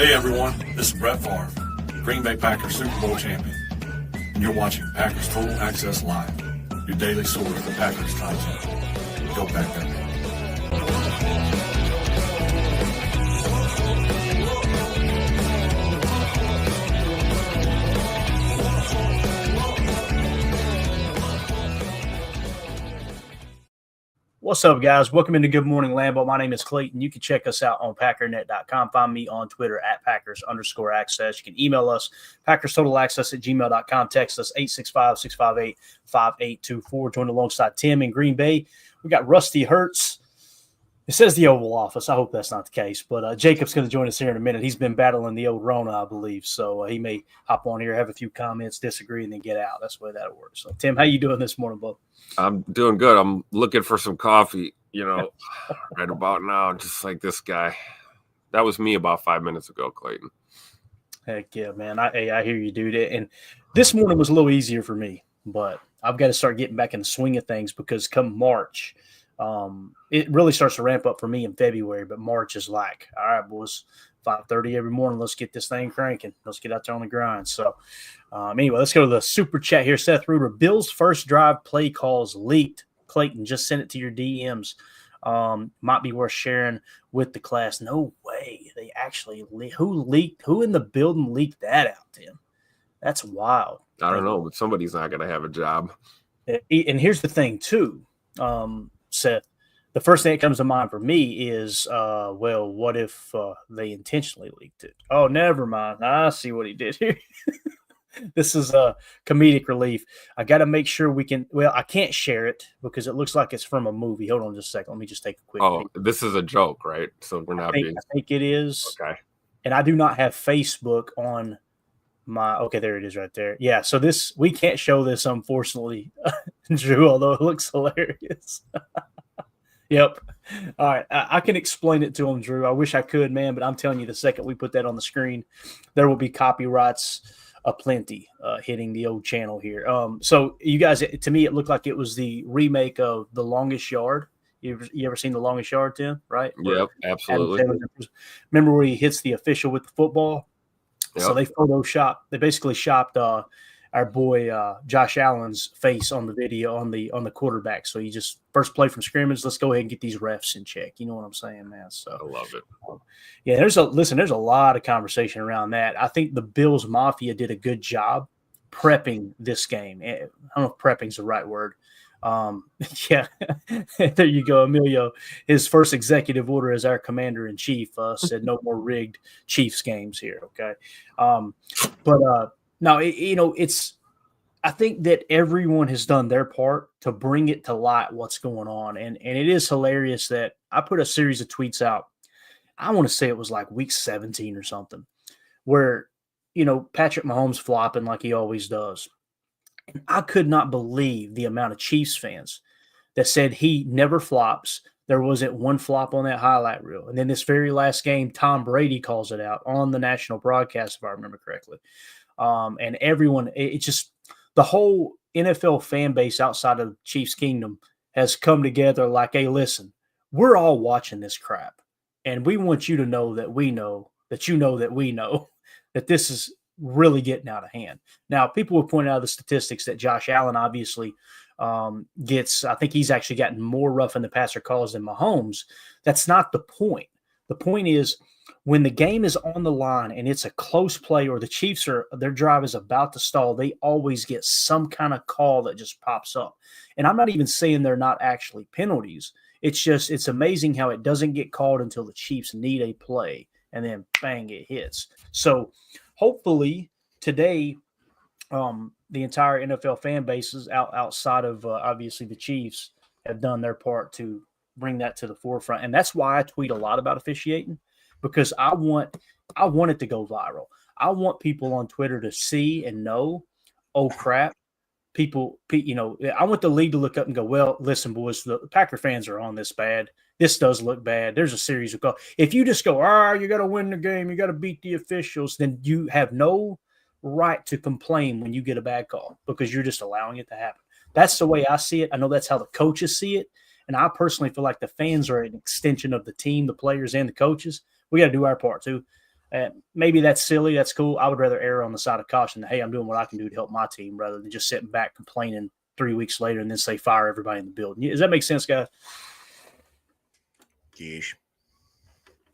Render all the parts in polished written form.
Hey everyone, this is Brett Favre, Green Bay Packers Super Bowl champion, and you're watching Packers Total Access Live, your daily source for Packers content. Go Packers. What's up, guys? Welcome into Good Morning Lambeau. My name is Clayton. You can check us out on Packernet.com. Find me on Twitter at Packers_access. You can email us, PackersTotalAccess@gmail.com. Text us 865-658-5824. Join alongside Tim in Green Bay. We got Rusty Hurts. It says the Oval Office. I hope that's not the case. But Jacob's going to join us here in a minute. He's been battling the old Rona, I believe. So he may hop on here, have a few comments, disagree, and then get out. That's the way that'll work. So, Tim, how you doing this morning, bud? I'm doing good. I'm looking for some coffee, right about now, just like this guy. That was me about 5 minutes ago, Clayton. Heck yeah, man. I hear you, dude. And this morning was a little easier for me, but I've got to start getting back in the swing of things because come March, it really starts to ramp up for me in February, but March is like, all right, boys, 5:30 every morning. Let's get this thing cranking. Let's get out there on the grind. So anyway, let's go to the super chat here. Seth Ruder, Bill's first drive play calls leaked. Clayton, just sent it to your DMs. Might be worth sharing with the class. No way. They actually who in the building leaked that out, Tim? That's wild. I don't know, but somebody's not going to have a job. And here's the thing, too, Seth. The first thing that comes to mind for me is, what if they intentionally leaked it? Oh, never mind. I see what he did here. This is a comedic relief. I got to make sure we can – well, I can't share it because it looks like it's from a movie. Hold on just a second. Let me just take a quick peek. This is a joke, right? So we're not being – I think it is. Okay. And I do not have Facebook on my – okay, there it is right there. Yeah, so this – we can't show this, unfortunately, Drew, although it looks hilarious. Yep. All right. I can explain it to him, Drew. I wish I could, man, but I'm telling you, the second we put that on the screen, there will be copyrights aplenty hitting the old channel here. So you guys, to me, it looked like it was the remake of The Longest Yard. You ever seen The Longest Yard, Tim? Right? Yep, absolutely. Remember where he hits the official with the football? Yep. So they basically shopped our boy Josh Allen's face on the video on the quarterback. So you just first play from scrimmage. Let's go ahead and get these refs in check. You know what I'm saying, man? So I love it. Yeah, there's a lot of conversation around that. I think the Bills Mafia did a good job prepping this game. I don't know if prepping's the right word. Yeah, there you go, Emilio. His first executive order as our commander in chief said no more rigged Chiefs games here. Okay, no, it's – I think that everyone has done their part to bring it to light what's going on. And it is hilarious that I put a series of tweets out. I want to say it was like week 17 or something where, Patrick Mahomes flopping like he always does. And I could not believe the amount of Chiefs fans that said he never flops. There wasn't one flop on that highlight reel. And then this very last game, Tom Brady calls it out on the national broadcast, if I remember correctly. And everyone, it's just the whole NFL fan base outside of Chiefs Kingdom has come together like, hey, listen, we're all watching this crap. And we want you to know that we know that we know that this is really getting out of hand. Now, people will point out the statistics that Josh Allen obviously gets. I think he's actually gotten more rough in the passer calls than Mahomes. That's not the point. The point is, when the game is on the line and it's a close play or the Chiefs their drive is about to stall, they always get some kind of call that just pops up. And I'm not even saying they're not actually penalties. It's amazing how it doesn't get called until the Chiefs need a play and then bang, it hits. So hopefully today, the entire NFL fan bases outside of obviously the Chiefs have done their part to bring that to the forefront. And that's why I tweet a lot about officiating. Because I want it to go viral. I want people on Twitter to see and know, oh, crap, I want the league to look up and go, well, listen, boys, the Packer fans are on this bad. This does look bad. There's a series of calls. If you just go, you got to win the game, you got to beat the officials, then you have no right to complain when you get a bad call because you're just allowing it to happen. That's the way I see it. I know that's how the coaches see it. And I personally feel like the fans are an extension of the team, the players, and the coaches. We got to do our part too. Maybe that's silly. That's cool. I would rather err on the side of caution. Hey, I'm doing what I can do to help my team rather than just sitting back complaining 3 weeks later and then say fire everybody in the building. Does that make sense, guys? Yeesh.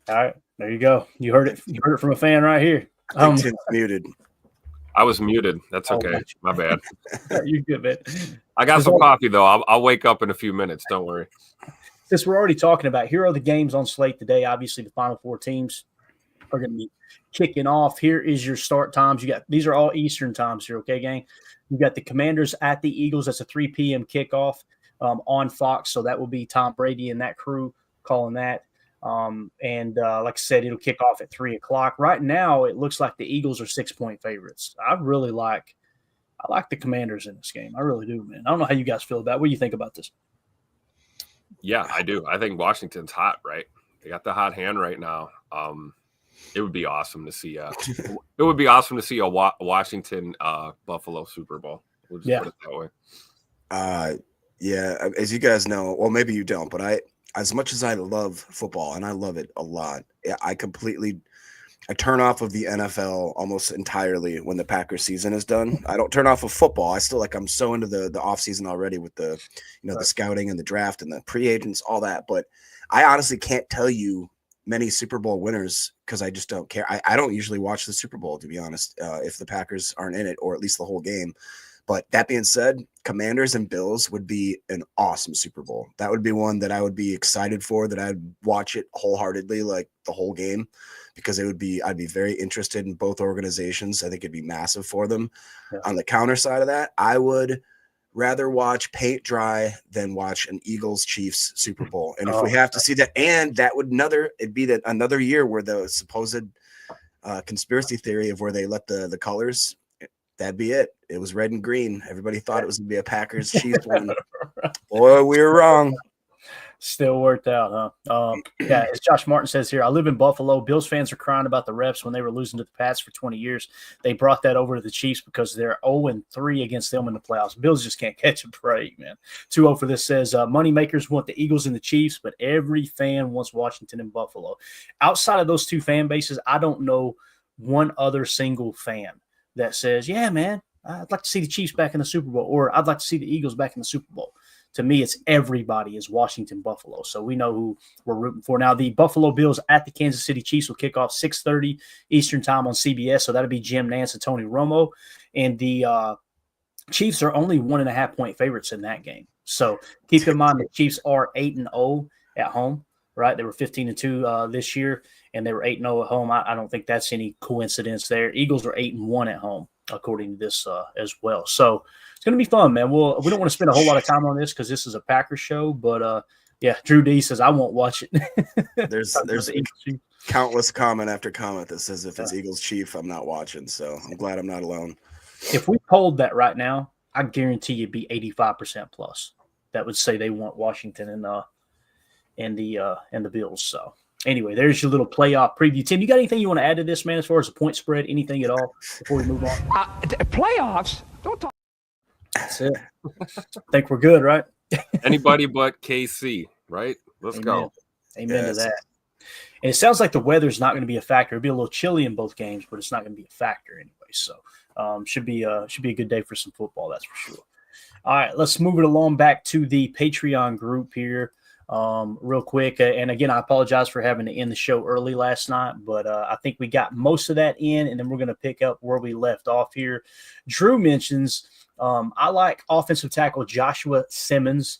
All right, there you go. You heard it. You heard it from a fan right here. I think Tim's muted. I was muted. That's okay. My bad. You're good, man. I got some coffee though. I'll wake up in a few minutes. Don't worry. Since we're already talking about, here are the games on slate today. Obviously, the Final Four teams are going to be kicking off. Here is your start times. These are all Eastern times here, okay, gang? You got the Commanders at the Eagles. That's a 3 p.m. kickoff on Fox. So that will be Tom Brady and that crew calling that. Like I said, it'll kick off at 3 o'clock. Right now, it looks like the Eagles are 6-point favorites. I like the Commanders in this game. I really do, man. I don't know how you guys feel about it. What do you think about this? Yeah, I do. I think Washington's hot, right? They got the hot hand right now. It would be awesome to see. It would be awesome to see a Washington Buffalo Super Bowl. We'll just put it that way. Yeah, as you guys know, well, maybe you don't, but as much as I love football and I love it a lot, I turn off of the NFL almost entirely when the Packers season is done. I don't turn off of football. I still I'm so into the off season already with the the scouting and the draft and the pre agents, all that. But I honestly can't tell you many Super Bowl winners because I just don't care. I don't usually watch the Super Bowl, to be honest, if the Packers aren't in it, or at least the whole game. But that being said, Commanders and Bills would be an awesome Super Bowl. That would be one that I would be excited for, that I'd watch it wholeheartedly, like the whole game, because I'd be very interested in both organizations. I think it'd be massive for them. Yeah. On the counter side of that, I would rather watch paint dry than watch an Eagles Chiefs Super Bowl. And if we have to see that, and that would it'd be that another year where the supposed conspiracy theory of where they let the colors, that'd be it. It was red and green. Everybody thought it was going to be a Packers Chiefs one. Boy, we were wrong. Still worked out, huh? Yeah, as Josh Martin says here, I live in Buffalo. Bills fans are crying about the refs when they were losing to the Pats for 20 years. They brought that over to the Chiefs because they're 0-3 against them in the playoffs. Bills just can't catch a break, man. 2-0 for this says, moneymakers want the Eagles and the Chiefs, but every fan wants Washington and Buffalo. Outside of those two fan bases, I don't know one other single fan that says, yeah, man, I'd like to see the Chiefs back in the Super Bowl, or I'd like to see the Eagles back in the Super Bowl. To me, it's everybody is Washington, Buffalo. So we know who we're rooting for. Now, the Buffalo Bills at the Kansas City Chiefs will kick off 6:30 Eastern time on CBS. So that'll be Jim Nantz and Tony Romo. And the Chiefs are only 1.5-point favorites in that game. So keep in mind the Chiefs are 8-0 at home, right? They were 15-2 this year, and they were 8-0 at home. I don't think that's any coincidence there. Eagles are 8-1 at home, according to this as well. So it's going to be fun, man. We don't want to spend a whole lot of time on this because this is a Packers show, but yeah, Drew D says I won't watch it. There's countless comment after comment that says if it's Eagles Chief, I'm not watching. So I'm glad I'm not alone. If we polled that right now, I guarantee you'd be 85% plus that would say they want Washington and the Bills. So anyway, there's your little playoff preview. Tim, you got anything you want to add to this, man, as far as the point spread, anything at all before we move on? Playoffs? Don't talk. That's it. I think we're good, right? Anybody but KC, right? Let's go. Amen to that. And it sounds like the weather's not going to be a factor. It'll be a little chilly in both games, but it's not going to be a factor anyway. So should be a good day for some football, that's for sure. All right, let's move it along back to the Patreon group here. Real quick. And again, I apologize for having to end the show early last night, but I think we got most of that in, and then we're going to pick up where we left off here. Drew mentions, I like offensive tackle Joshua Simmons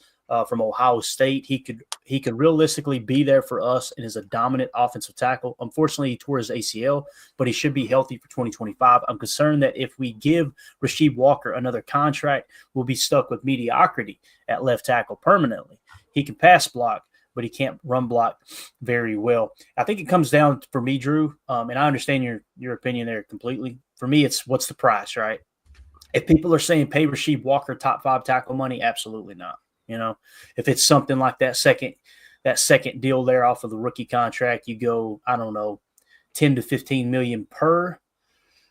from Ohio State. He could realistically be there for us and is a dominant offensive tackle. Unfortunately, he tore his ACL, but he should be healthy for 2025. I'm concerned that if we give Rasheed Walker another contract, we'll be stuck with mediocrity at left tackle permanently. He can pass block, but he can't run block very well. I think it comes down for me, Drew, and I understand your opinion there completely. For me, it's what's the price, right? If people are saying pay Rasheed Walker top 5 tackle money, absolutely not. You know, if it's something like that second deal there off of the rookie contract, you go, I don't know, 10 to 15 million per.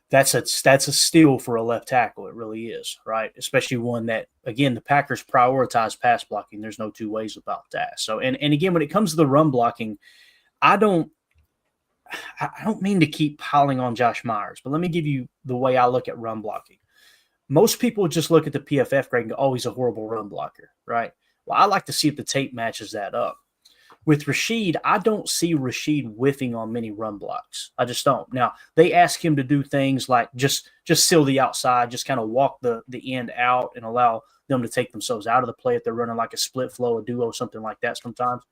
That's a steal for a left tackle. It really is, right? Especially one that, again, the Packers prioritize pass blocking. There's no two ways about that. So, and again, when it comes to the run blocking, I don't I don't mean to keep piling on Josh Myers, but let me give you the way I look at run blocking. Most people just look at the PFF grade and go, oh, he's a horrible run blocker, right? Well, I like to see if the tape matches that up. With Rashid, I don't see Rashid whiffing on many run blocks. I just don't. Now, they ask him to do things like just seal the outside, just kind of walk the end out and allow them to take themselves out of the play if they're running like a split flow, a duo, something like that sometimes.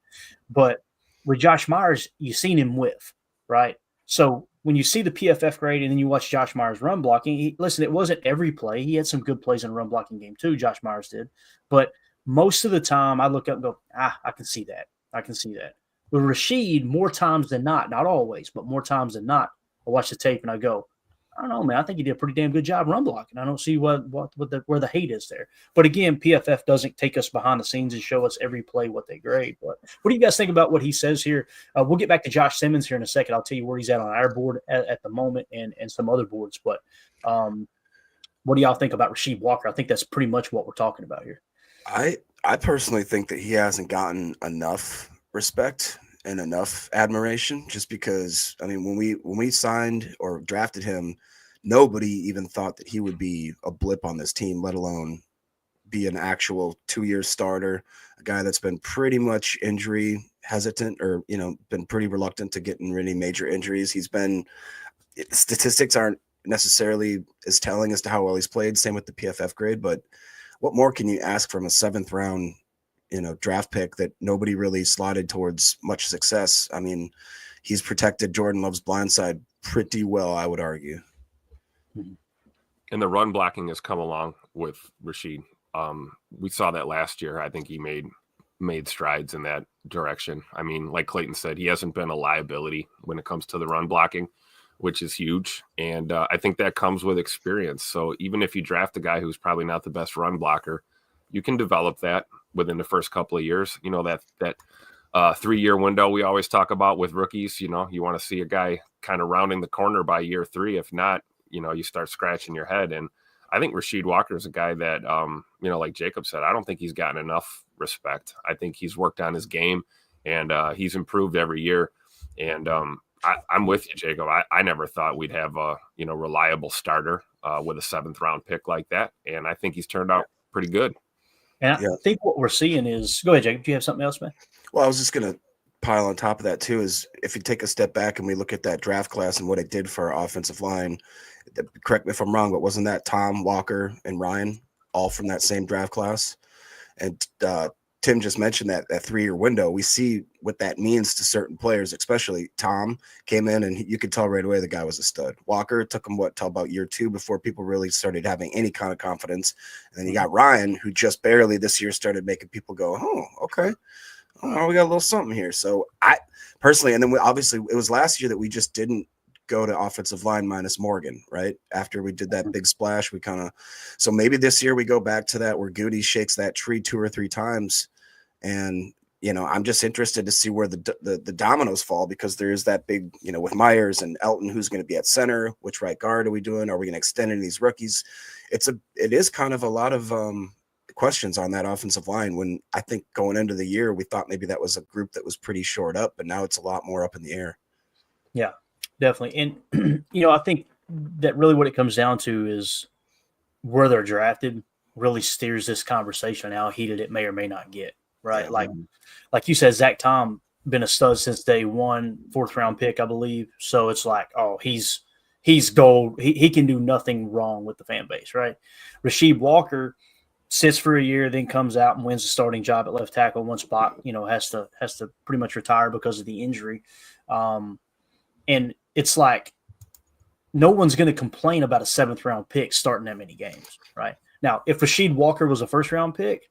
But with Josh Myers, you've seen him whiff, right? So when you see the PFF grade and then you watch Josh Myers run blocking, listen, it wasn't every play. He had some good plays in a run blocking game too, Josh Myers did. But most of the time I look up and go, I can see that. I can see that. With Rashid, more times than not always, but more times than not, I watch the tape and I go, I don't know, man. I think he did a pretty damn good job run blocking. I don't see where the hate is there. But again, PFF doesn't take us behind the scenes and show us every play what they grade. But what do you guys think about what he says here? We'll get back to Josh Simmons here in a second. I'll tell you where he's at on our board at the moment and some other boards. But what do y'all think about Rasheed Walker? I think that's pretty much what we're talking about here. I personally think that he hasn't gotten enough respect and enough admiration, just because, I mean, when we signed or drafted him, nobody even thought that he would be a blip on this team, let alone be an actual 2-year starter, a guy that's been pretty much injury hesitant or, been pretty reluctant to get in really major injuries. Statistics aren't necessarily as telling as to how well he's played. Same with the PFF grade, but what more can you ask from a 7th round, draft pick that nobody really slotted towards much success? I mean, he's protected Jordan Love's blindside pretty well, I would argue. And the run blocking has come along with Rasheed. We saw that last year. I think he made strides in that direction. I mean, like Clayton said, he hasn't been a liability when it comes to the run blocking, which is huge. And I think that comes with experience. So even if you draft a guy who's probably not the best run blocker, you can develop that within the first couple of years. That 3-year window we always talk about with rookies. You want to see a guy kind of rounding the corner by year 3. If not, you start scratching your head. And I think Rasheed Walker is a guy that, like Jacob said, I don't think he's gotten enough respect. I think he's worked on his game and he's improved every year. And I'm with you, Jacob. I never thought we'd have a reliable starter with a 7th round pick like that, and I think he's turned out pretty good. And I think what we're seeing is, go ahead, Jacob. Do you have something else, man? Well, I was just going to pile on top of that too. Is if you take a step back and we look at that draft class and what it did for our offensive line, correct me if I'm wrong, but wasn't that Tom, Walker, and Ryan all from that same draft class? And Tim just mentioned that 3-year window. We see what that means to certain players, especially Tom came in and you could tell right away the guy was a stud. Walker, it took him till about year 2 before people really started having any kind of confidence. And then you got Ryan, who just barely this year started making people go, oh, okay. Oh, we got a little something here. So I personally, and then obviously it was last year that we just didn't go to offensive line minus Morgan, right? After we did that big splash, so maybe this year we go back to that where Goody shakes that tree 2 or 3 times. And, I'm just interested to see where the dominoes fall, because there is that big, with Myers and Elton, who's going to be at center, which right guard are we doing? Are we going to extend any of these rookies? It is kind of a lot of questions on that offensive line, when I think going into the year, we thought maybe that was a group that was pretty shored up, but now it's a lot more up in the air. Yeah, definitely. And, I think that really what it comes down to is where they're drafted really steers this conversation, how heated it may or may not get. Right. Yeah. Like you said, Zach Tom been a stud since day 1, 4th round pick, I believe. So it's like, oh, he's gold. He can do nothing wrong with the fan base. Right. Rasheed Walker sits for a year, then comes out and wins the starting job at left tackle. One spot, has to pretty much retire because of the injury. And it's like, no one's going to complain about a 7th round pick starting that many games. Right now, if Rasheed Walker was a 1st round pick,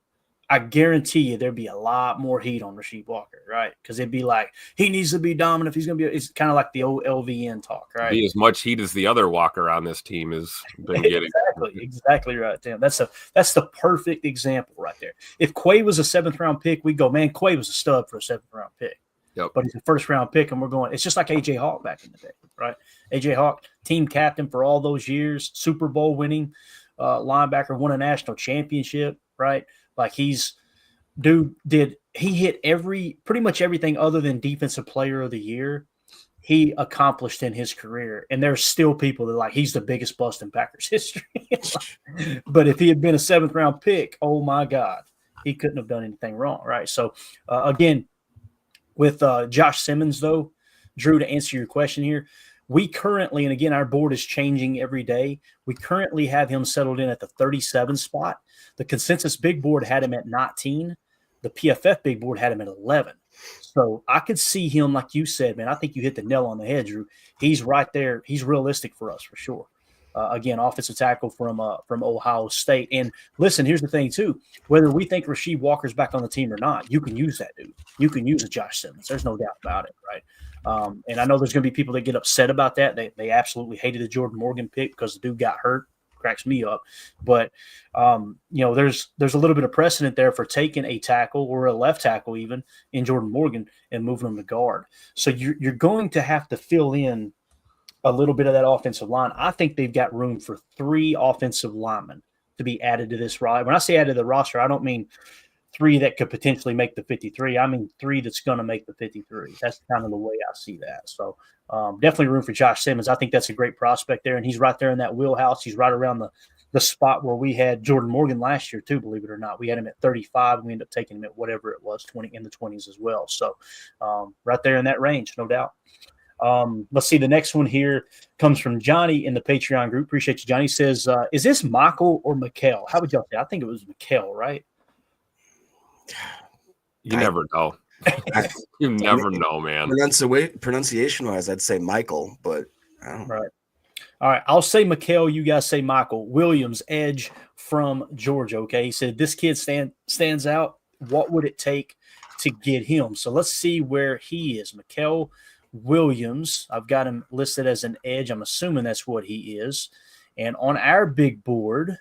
I guarantee you there'd be a lot more heat on Rasheed Walker, right? Because it'd be like, he needs to be dominant if he's going to be – it's kind of like the old LVN talk, right? Be as much heat as the other Walker on this team has been getting. Exactly right, Tim. That's the perfect example right there. If Quay was a 7th round pick, we'd go, man, Quay was a stud for a 7th round pick. Yep. But he's a 1st round pick, and we're going – it's just like A.J. Hawk back in the day, right? A.J. Hawk, team captain for all those years, Super Bowl winning linebacker, won a national championship, right? Like he hit pretty much everything other than defensive player of the year. he accomplished in his career. And there's still people that are like, he's the biggest bust in Packers history. But if he had been a 7th-round pick, oh my God, he couldn't have done anything wrong, right? So, again, with Josh Simmons, though, Drew, to answer your question here, we currently, and again, our board is changing every day, we currently have him settled in at the 37 spot. The consensus big board had him at 19. The PFF big board had him at 11. So I could see him, like you said, man, I think you hit the nail on the head, Drew. He's right there. He's realistic for us, for sure. Again, offensive tackle from Ohio State. And listen, here's the thing, too. Whether we think Rasheed Walker's back on the team or not, you can use that dude. You can use a Josh Simmons. There's no doubt about it, right? And I know there's going to be people that get upset about that. They absolutely hated the Jordan Morgan pick because the dude got hurt. Cracks me up. But, there's a little bit of precedent there for taking a tackle or a left tackle even in Jordan Morgan and moving him to guard. So you're going to have to fill in a little bit of that offensive line. I think they've got room for 3 offensive linemen to be added to this roster. When I say added to the roster, I don't mean 3 that could potentially make the 53. I mean 3 that's going to make the 53. That's kind of the way I see that. So definitely room for Josh Simmons. I think that's a great prospect there, and he's right there in that wheelhouse. He's right around the spot where we had Jordan Morgan last year too, believe it or not. We had him at 35, and we ended up taking him at whatever it was, 20 in the 20s as well. So right there in that range, no doubt. Let's see. The next one here comes from Johnny in the Patreon group. Appreciate you, Johnny. Says, is this Michael or Mikel? How would y'all say? I think it was Mikel, right? You never know. You never know, man. Pronunciation-wise, I'd say Michael, but I don't know. Right. All right. I'll say Mikel. You guys say Michael. Williams, edge from Georgia. Okay. He said, this kid stands out. What would it take to get him? So let's see where he is. Mikel Williams. I've got him listed as an edge. I'm assuming that's what he is. And on our big board,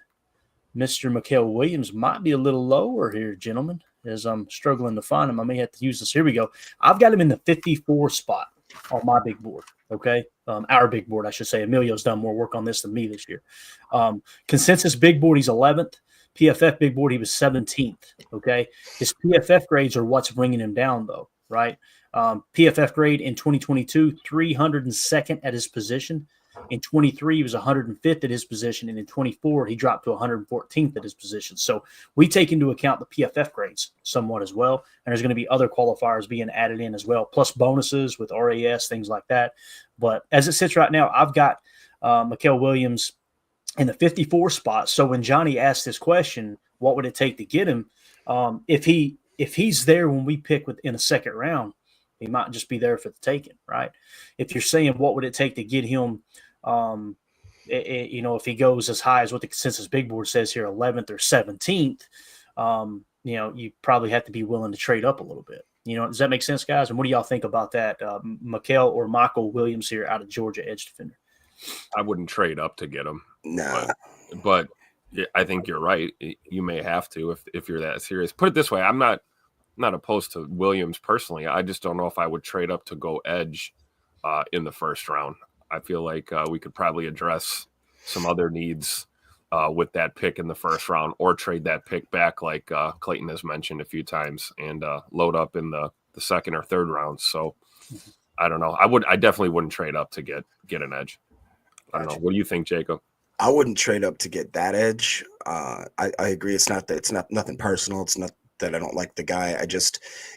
Mr. Mikel Williams might be a little lower here, gentlemen, as I'm struggling to find him. I may have to use this. Here we go. I've got him in the 54 spot on my big board. Okay. Our big board, I should say. Emilio's done more work on this than me this year. Consensus big board, he's 11th. PFF big board, he was 17th. Okay. His PFF grades are what's bringing him down, though, right? PFF grade in 2022, 302nd at his position. In 23, he was 105th at his position. And in 24, he dropped to 114th at his position. So we take into account the PFF grades somewhat as well. And there's going to be other qualifiers being added in as well, plus bonuses with RAS, things like that. But as it sits right now, I've got Mikel Williams in the 54 spot. So when Johnny asked this question, what would it take to get him? If he's there when we pick in the second round, he might just be there for the taking, right? If you're saying what would it take to get him, if he goes as high as what the consensus big board says here, 11th or 17th, you probably have to be willing to trade up a little bit. Does that make sense, guys? And what do y'all think about that? Mikel or Michael Williams here out of Georgia, edge defender? I wouldn't trade up to get him. No. But I think you're right. You may have to if you're that serious. Put it this way, I'm not opposed to Williams personally. I just don't know if I would trade up to go edge in the first round. I feel like we could probably address some other needs with that pick in the first round, or trade that pick back like Clayton has mentioned a few times, and load up in the second or third round. So I don't know. I definitely wouldn't trade up to get an edge. I don't know. What do you think, Jacob? I wouldn't trade up to get that edge. I agree. It's not nothing personal. It's not that I don't like the guy.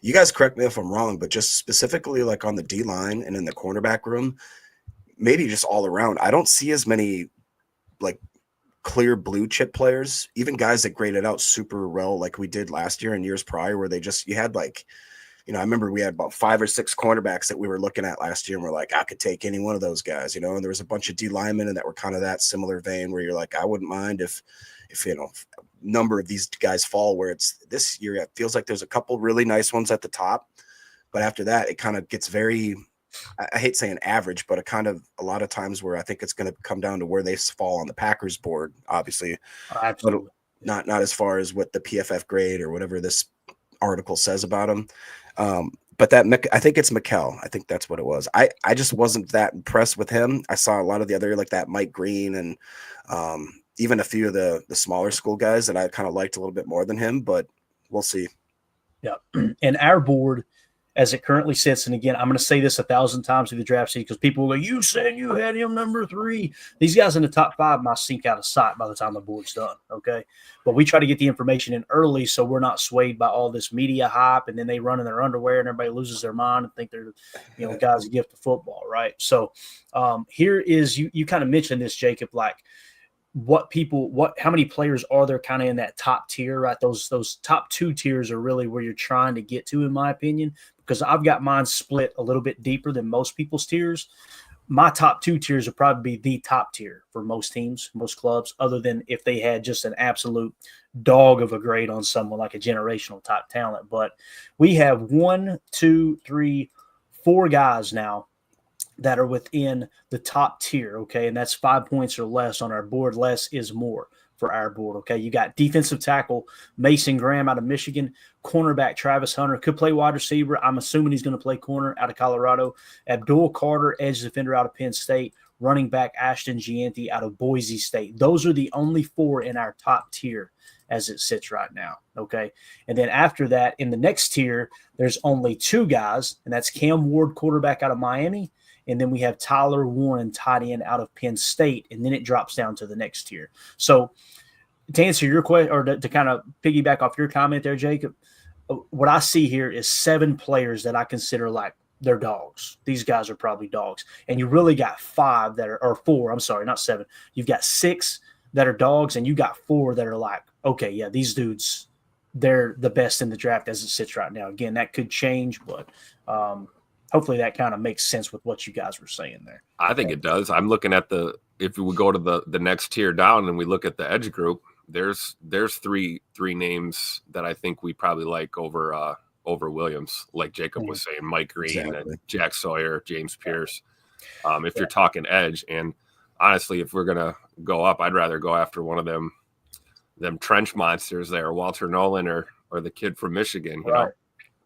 You guys correct me if I'm wrong, but just specifically like on the D line and in the cornerback room, maybe just all around, I don't see as many like clear blue chip players, even guys that graded out super well like we did last year and years prior, where you had like, I remember we had about 5 or 6 cornerbacks that we were looking at last year, and we're like, I could take any one of those guys, and there was a bunch of D linemen that were kind of that similar vein where you're like, I wouldn't mind if number of these guys fall, where it's this year, it feels like there's a couple really nice ones at the top, but after that, it kind of gets very, I hate saying average, but a lot of times where I think it's going to come down to where they fall on the Packers board, obviously, Absolutely. But not as far as what the PFF grade or whatever this article says about them. But I think it's Mikel. I think that's what it was. I just wasn't that impressed with him. I saw a lot of the other, like that Mike Green and even a few of the smaller school guys that I kind of liked a little bit more than him, but we'll see. Yeah. And our board, as it currently sits, and again, I'm going to say this 1,000 times through the draft season because people will go, you said you had him number 3. These guys in the top 5 might sink out of sight by the time the board's done, okay? But we try to get the information in early so we're not swayed by all this media hype, and then they run in their underwear and everybody loses their mind and think they're, guys a gift of football, right? So here is, you kind of mentioned this, Jacob, like, how many players are there kind of in that top tier, right? Those top 2 tiers are really where you're trying to get to, in my opinion, because I've got mine split a little bit deeper than most people's tiers. My top 2 tiers would probably be the top tier for most teams, most clubs, other than if they had just an absolute dog of a grade on someone like a generational type talent. But we have 1, 2, 3, 4 guys now that are within the top tier, okay? And that's 5 points or less on our board. Less is more for our board, okay? You got defensive tackle Mason Graham out of Michigan, cornerback Travis Hunter, could play wide receiver. I'm assuming he's going to play corner out of Colorado. Abdul Carter, edge defender out of Penn State, running back Ashton Gianti out of Boise State. Those are the only 4 in our top tier as it sits right now, okay? And then after that, in the next tier, there's only 2 guys, and that's Cam Ward, quarterback out of Miami, and then we have Tyler Warren, tight end out of Penn State, and then it drops down to the next tier. So to answer your question, or to kind of piggyback off your comment there, Jacob, what I see here is 7 players that I consider like they're dogs. These guys are probably dogs. And you really got 5 that are, or 4, I'm sorry, not 7. You've got 6 that are dogs, and you got 4 that are like, okay, yeah, these dudes, they're the best in the draft as it sits right now. Again, that could change, but hopefully that kind of makes sense with what you guys were saying there. I think it does. I'm looking at if we go to the next tier down and we look at the edge group, there's 3 names that I think we probably like over Williams, like Jacob was saying, Mike Green, and Jack Sawyer, James Pierce. If you're talking edge, and honestly, if we're gonna go up, I'd rather go after one of them trench monsters there, Walter Nolan or the kid from Michigan. You know?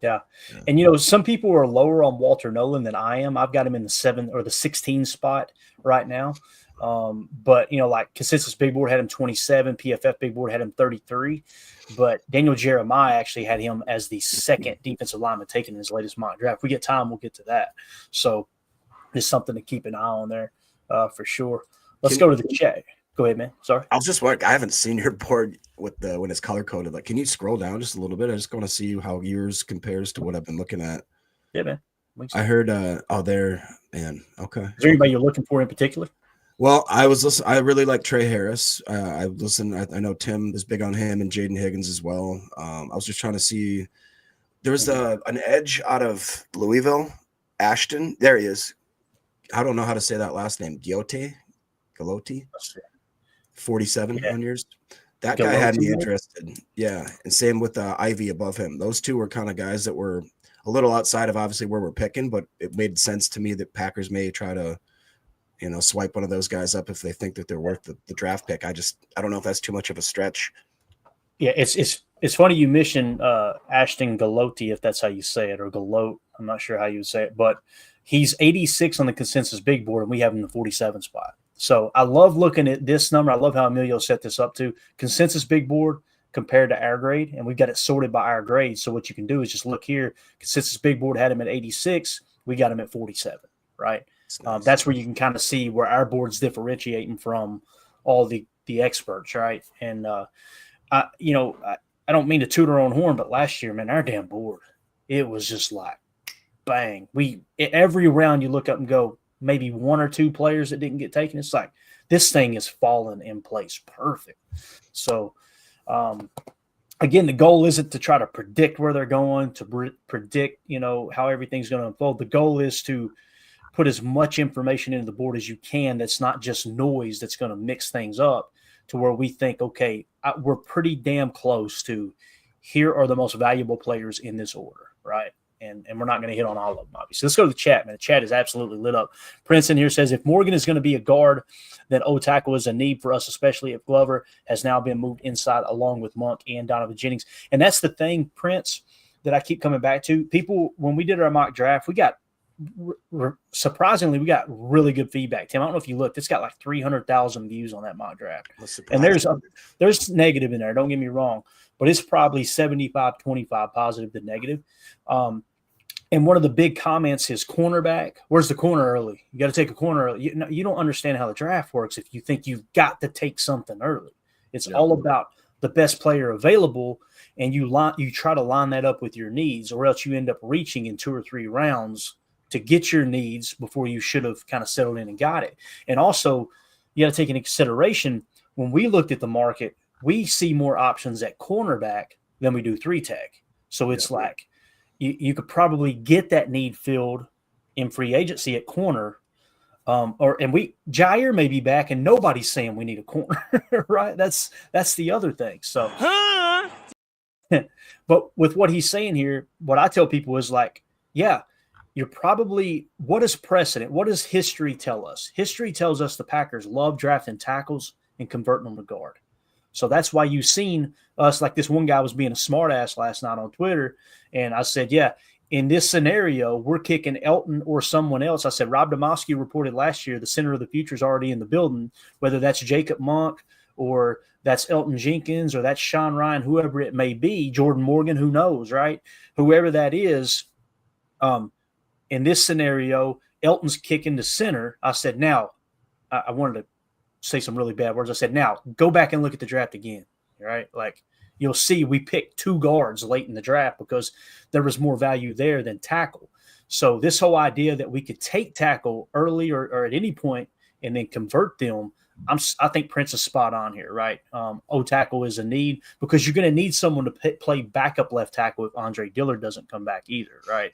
Yeah. And, some people are lower on Walter Nolan than I am. I've got him in the 7 or the 16 spot right now. But, like Consensus Big Board had him 27, PFF Big Board had him 33. But Daniel Jeremiah actually had him as the 2nd defensive lineman taken in his latest mock draft. If we get time, we'll get to that. So just something to keep an eye on there for sure. Let's go to the chat. Go ahead, man. Sorry. I was just wondering, I haven't seen your board with when it's color coded. Like, can you scroll down just a little bit? I just want to see how yours compares to what I've been looking at. Yeah, man. I heard, there, man. Okay. Is there anybody you're looking for in particular? Well, I was listening. I really like Trey Harris. I know Tim is big on him and Jaden Higgins as well. I was just trying to see. There was an edge out of Louisville, Ashton. There he is. I don't know how to say that last name. Galotti, 47 on yours. That guy had me interested. Yeah, and same with Ivy above him. Those 2 were kind of guys that were a little outside of obviously where we're picking, but it made sense to me that Packers may try to, swipe one of those guys up if they think that they're worth the draft pick. I don't know if that's too much of a stretch. Yeah, it's funny you mentioned Ashton Galotti, if that's how you say it, or Galote. I'm not sure how you would say it, but he's 86 on the Consensus Big Board, and we have him in the 47 spot. So I love looking at this number. I love how Emilio set this up too. Consensus Big Board compared to our grade, and we've got it sorted by our grade. So what you can do is just look here. Consensus Big Board had him at 86. We got him at 47, right? Nice. That's where you can kind of see where our board's differentiating from all the experts, right? And I don't mean to toot our own horn, but last year, man, our damn board, it was just like bang. Every round you look up and go, maybe 1 or 2 players that didn't get taken. It's like this thing is falling in place perfect. So, again, the goal isn't to try to predict where they're going, to predict, how everything's going to unfold. The goal is to put as much information into the board as you can that's not just noise that's going to mix things up to where we think, okay, we're pretty damn close to here are the most valuable players in this order, right? And we're not going to hit on all of them, obviously. Let's go to the chat, man. The chat is absolutely lit up. Prince in here says, if Morgan is going to be a guard, then O-tackle is a need for us, especially if Glover has now been moved inside along with Monk and Donovan Jennings. And that's the thing, Prince, that I keep coming back to. People, when we did our mock draft, we got surprisingly, we got really good feedback. Tim, I don't know if you looked, it's got like 300,000 views on that mock draft. And there's negative in there. Don't get me wrong, but it's probably 75-25 positive to negative. And one of the big comments is cornerback. Where's the corner early? You got to take a corner early. You don't understand how the draft works if you think you've got to take something early. It's all about the best player available, and you try to line that up with your needs, or else you end up reaching in 2 or 3 rounds to get your needs before you should have kind of settled in and got it. And also, you got to take into consideration, when we looked at the market, we see more options at cornerback than we do 3-tech. So it's like you could probably get that need filled in free agency at corner. Jair may be back and nobody's saying we need a corner, right? That's the other thing. So, but with what he's saying here, what I tell people is like, yeah, you're probably, what is precedent? What does history tell us? History tells us the Packers love drafting tackles and converting them to guard. So that's why you've seen us, like this one guy was being a smartass last night on Twitter. And I said, yeah, in this scenario, we're kicking Elton or someone else. I said, Rob Domofsky reported last year the center of the future is already in the building, whether that's Jacob Monk or that's Elton Jenkins or that's Sean Ryan, whoever it may be, Jordan Morgan, who knows, right? Whoever that is, in this scenario, Elton's kicking the center. I said, now, I wanted to say some really bad words. I said, now, go back and look at the draft again, right? Like, you'll see we picked 2 guards late in the draft because there was more value there than tackle. So this whole idea that we could take tackle early or at any point and then convert them, I think Prince is spot on here, right? O-tackle is a need because you're going to need someone to play backup left tackle if Andre Dillard doesn't come back either, right?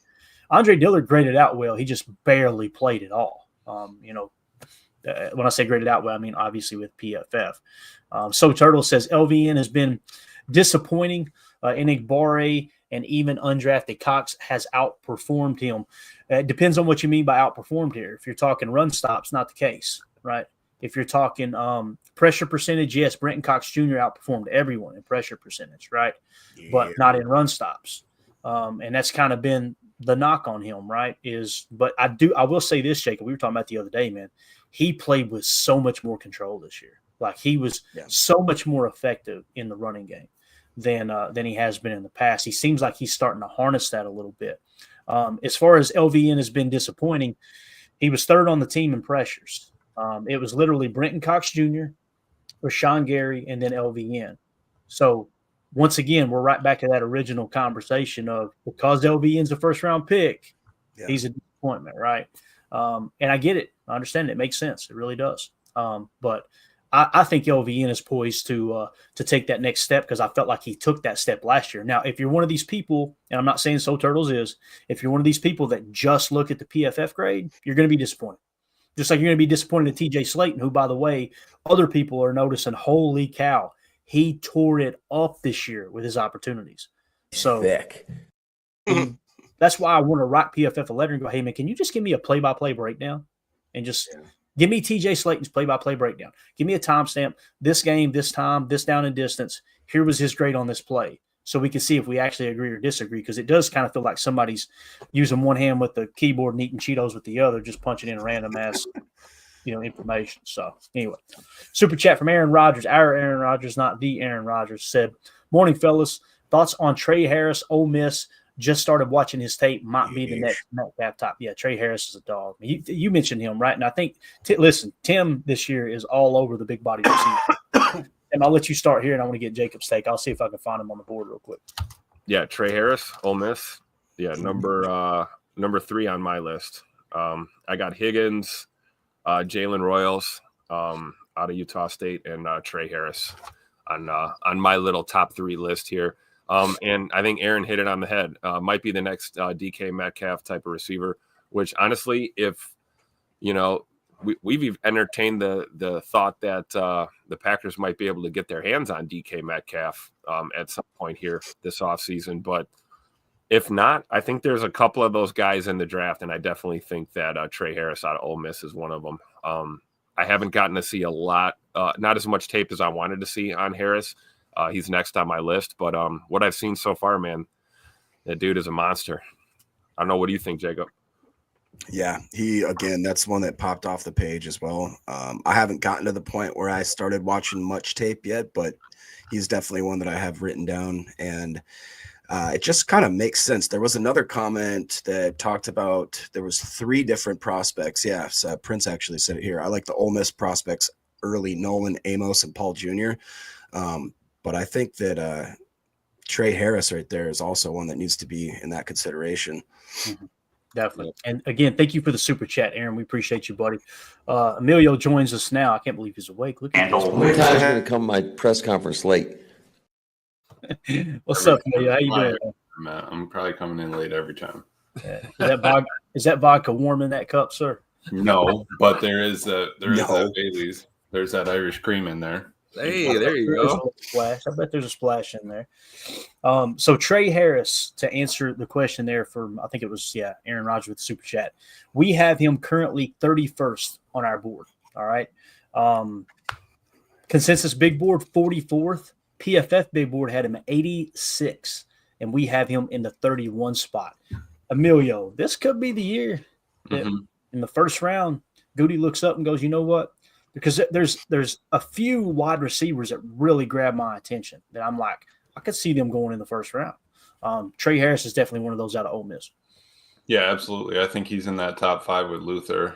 Andre Dillard graded out well. He just barely played at all. When I say graded out well, I mean obviously with PFF. So Turtle says LVN has been disappointing. Enigbare and even undrafted Cox has outperformed him. It depends on what you mean by outperformed here. If you're talking run stops, not the case, right? If you're talking pressure percentage, yes, Brenton Cox Jr. outperformed everyone in pressure percentage, right? Yeah. But not in run stops. And that's kind of been the knock on him, right? But I will say this, Jacob, we were talking about the other day, man. He played with so much more control this year. Like he was so much more effective in the running game than he has been in the past. He seems like he's starting to harness that a little bit. As far as LVN has been disappointing, he was 3rd on the team in pressures. It was literally Brenton Cox Jr., Rashawn Gary, and then LVN. So once again, we're right back to that original conversation of because LVN's a first-round pick, he's a disappointment, right? And I get it. I understand it. It makes sense. It really does. But I think LVN is poised to take that next step because I felt like he took that step last year. Now, if you're one of these people, and I'm not saying So Turtles is, if you're one of these people that just look at the PFF grade, you're going to be disappointed. Just like you're going to be disappointed in TJ Slayton, who, by the way, other people are noticing, holy cow, he tore it up this year with his opportunities. So that's why I want to write PFF a letter and go, hey, man, can you just give me a play-by-play breakdown? And just give me TJ Slayton's play-by-play breakdown. Give me a timestamp, this game, this time, this down and distance. Here was his grade on this play. So we can see if we actually agree or disagree, because it does kind of feel like somebody's using one hand with the keyboard and eating Cheetos with the other, just punching in random ass information. So anyway, super chat from Aaron Rodgers. Our Aaron Rodgers, not the Aaron Rodgers, said, morning, fellas. Thoughts on Trey Harris, Ole Miss? Just started watching his tape. Might be the next Metcalf top. Yeah, Trey Harris is a dog. You mentioned him, right? And I think, listen, Tim this year is all over the big body receiver. And I'll let you start here, and I want to get Jacob's take. I'll see if I can find him on the board real quick. Yeah, Trey Harris, Ole Miss. Yeah, number 3 on my list. I got Higgins, Jalen Royals out of Utah State, and Trey Harris on my little top 3 list here. And I think Aaron hit it on the head. Might be the next DK Metcalf type of receiver, which honestly, if, we've entertained the thought that the Packers might be able to get their hands on DK Metcalf at some point here this offseason. But if not, I think there's a couple of those guys in the draft, and I definitely think that Trey Harris out of Ole Miss is one of them. I haven't gotten to see a lot, not as much tape as I wanted to see on Harris. He's next on my list, but what I've seen so far, man, that dude is a monster. I don't know. What do you think, Jacob? Yeah, that's one that popped off the page as well. I haven't gotten to the point where I started watching much tape yet, but he's definitely one that I have written down. And it just kind of makes sense. There was another comment that talked about there was 3 different prospects. Yes, Prince actually said it here. I like the Ole Miss prospects early: Nolan, Amos, and Paul Jr. But I think that Trey Harris right there is also one that needs to be in that consideration. Mm-hmm. Definitely. And again, thank you for the super chat, Aaron. We appreciate you, buddy. Emilio joins us now. I can't believe he's awake. Look at How many times are you going to come to my press conference late? What's up, Emilio? How you doing? Matt, I'm probably coming in late every time. Is that vodka warm in that cup, sir? No, but there is that Bailey's. There's that Irish cream in there. Hey, there you go. Splash. I bet there's a splash in there. So Trey Harris, to answer the question there from, I think it was, Aaron Rodgers with the super chat. We have him currently 31st on our board. All right. Consensus big board 44th. PFF big board had him at 86, and we have him in the 31 spot. Emilio, this could be the year that in the first round, Goody looks up and goes, you know what? Because there's a few wide receivers that really grab my attention that I'm like, I could see them going in the first round. Trey Harris is definitely one of those out of Ole Miss. Yeah, absolutely. I think he's in that top 5 with Luther,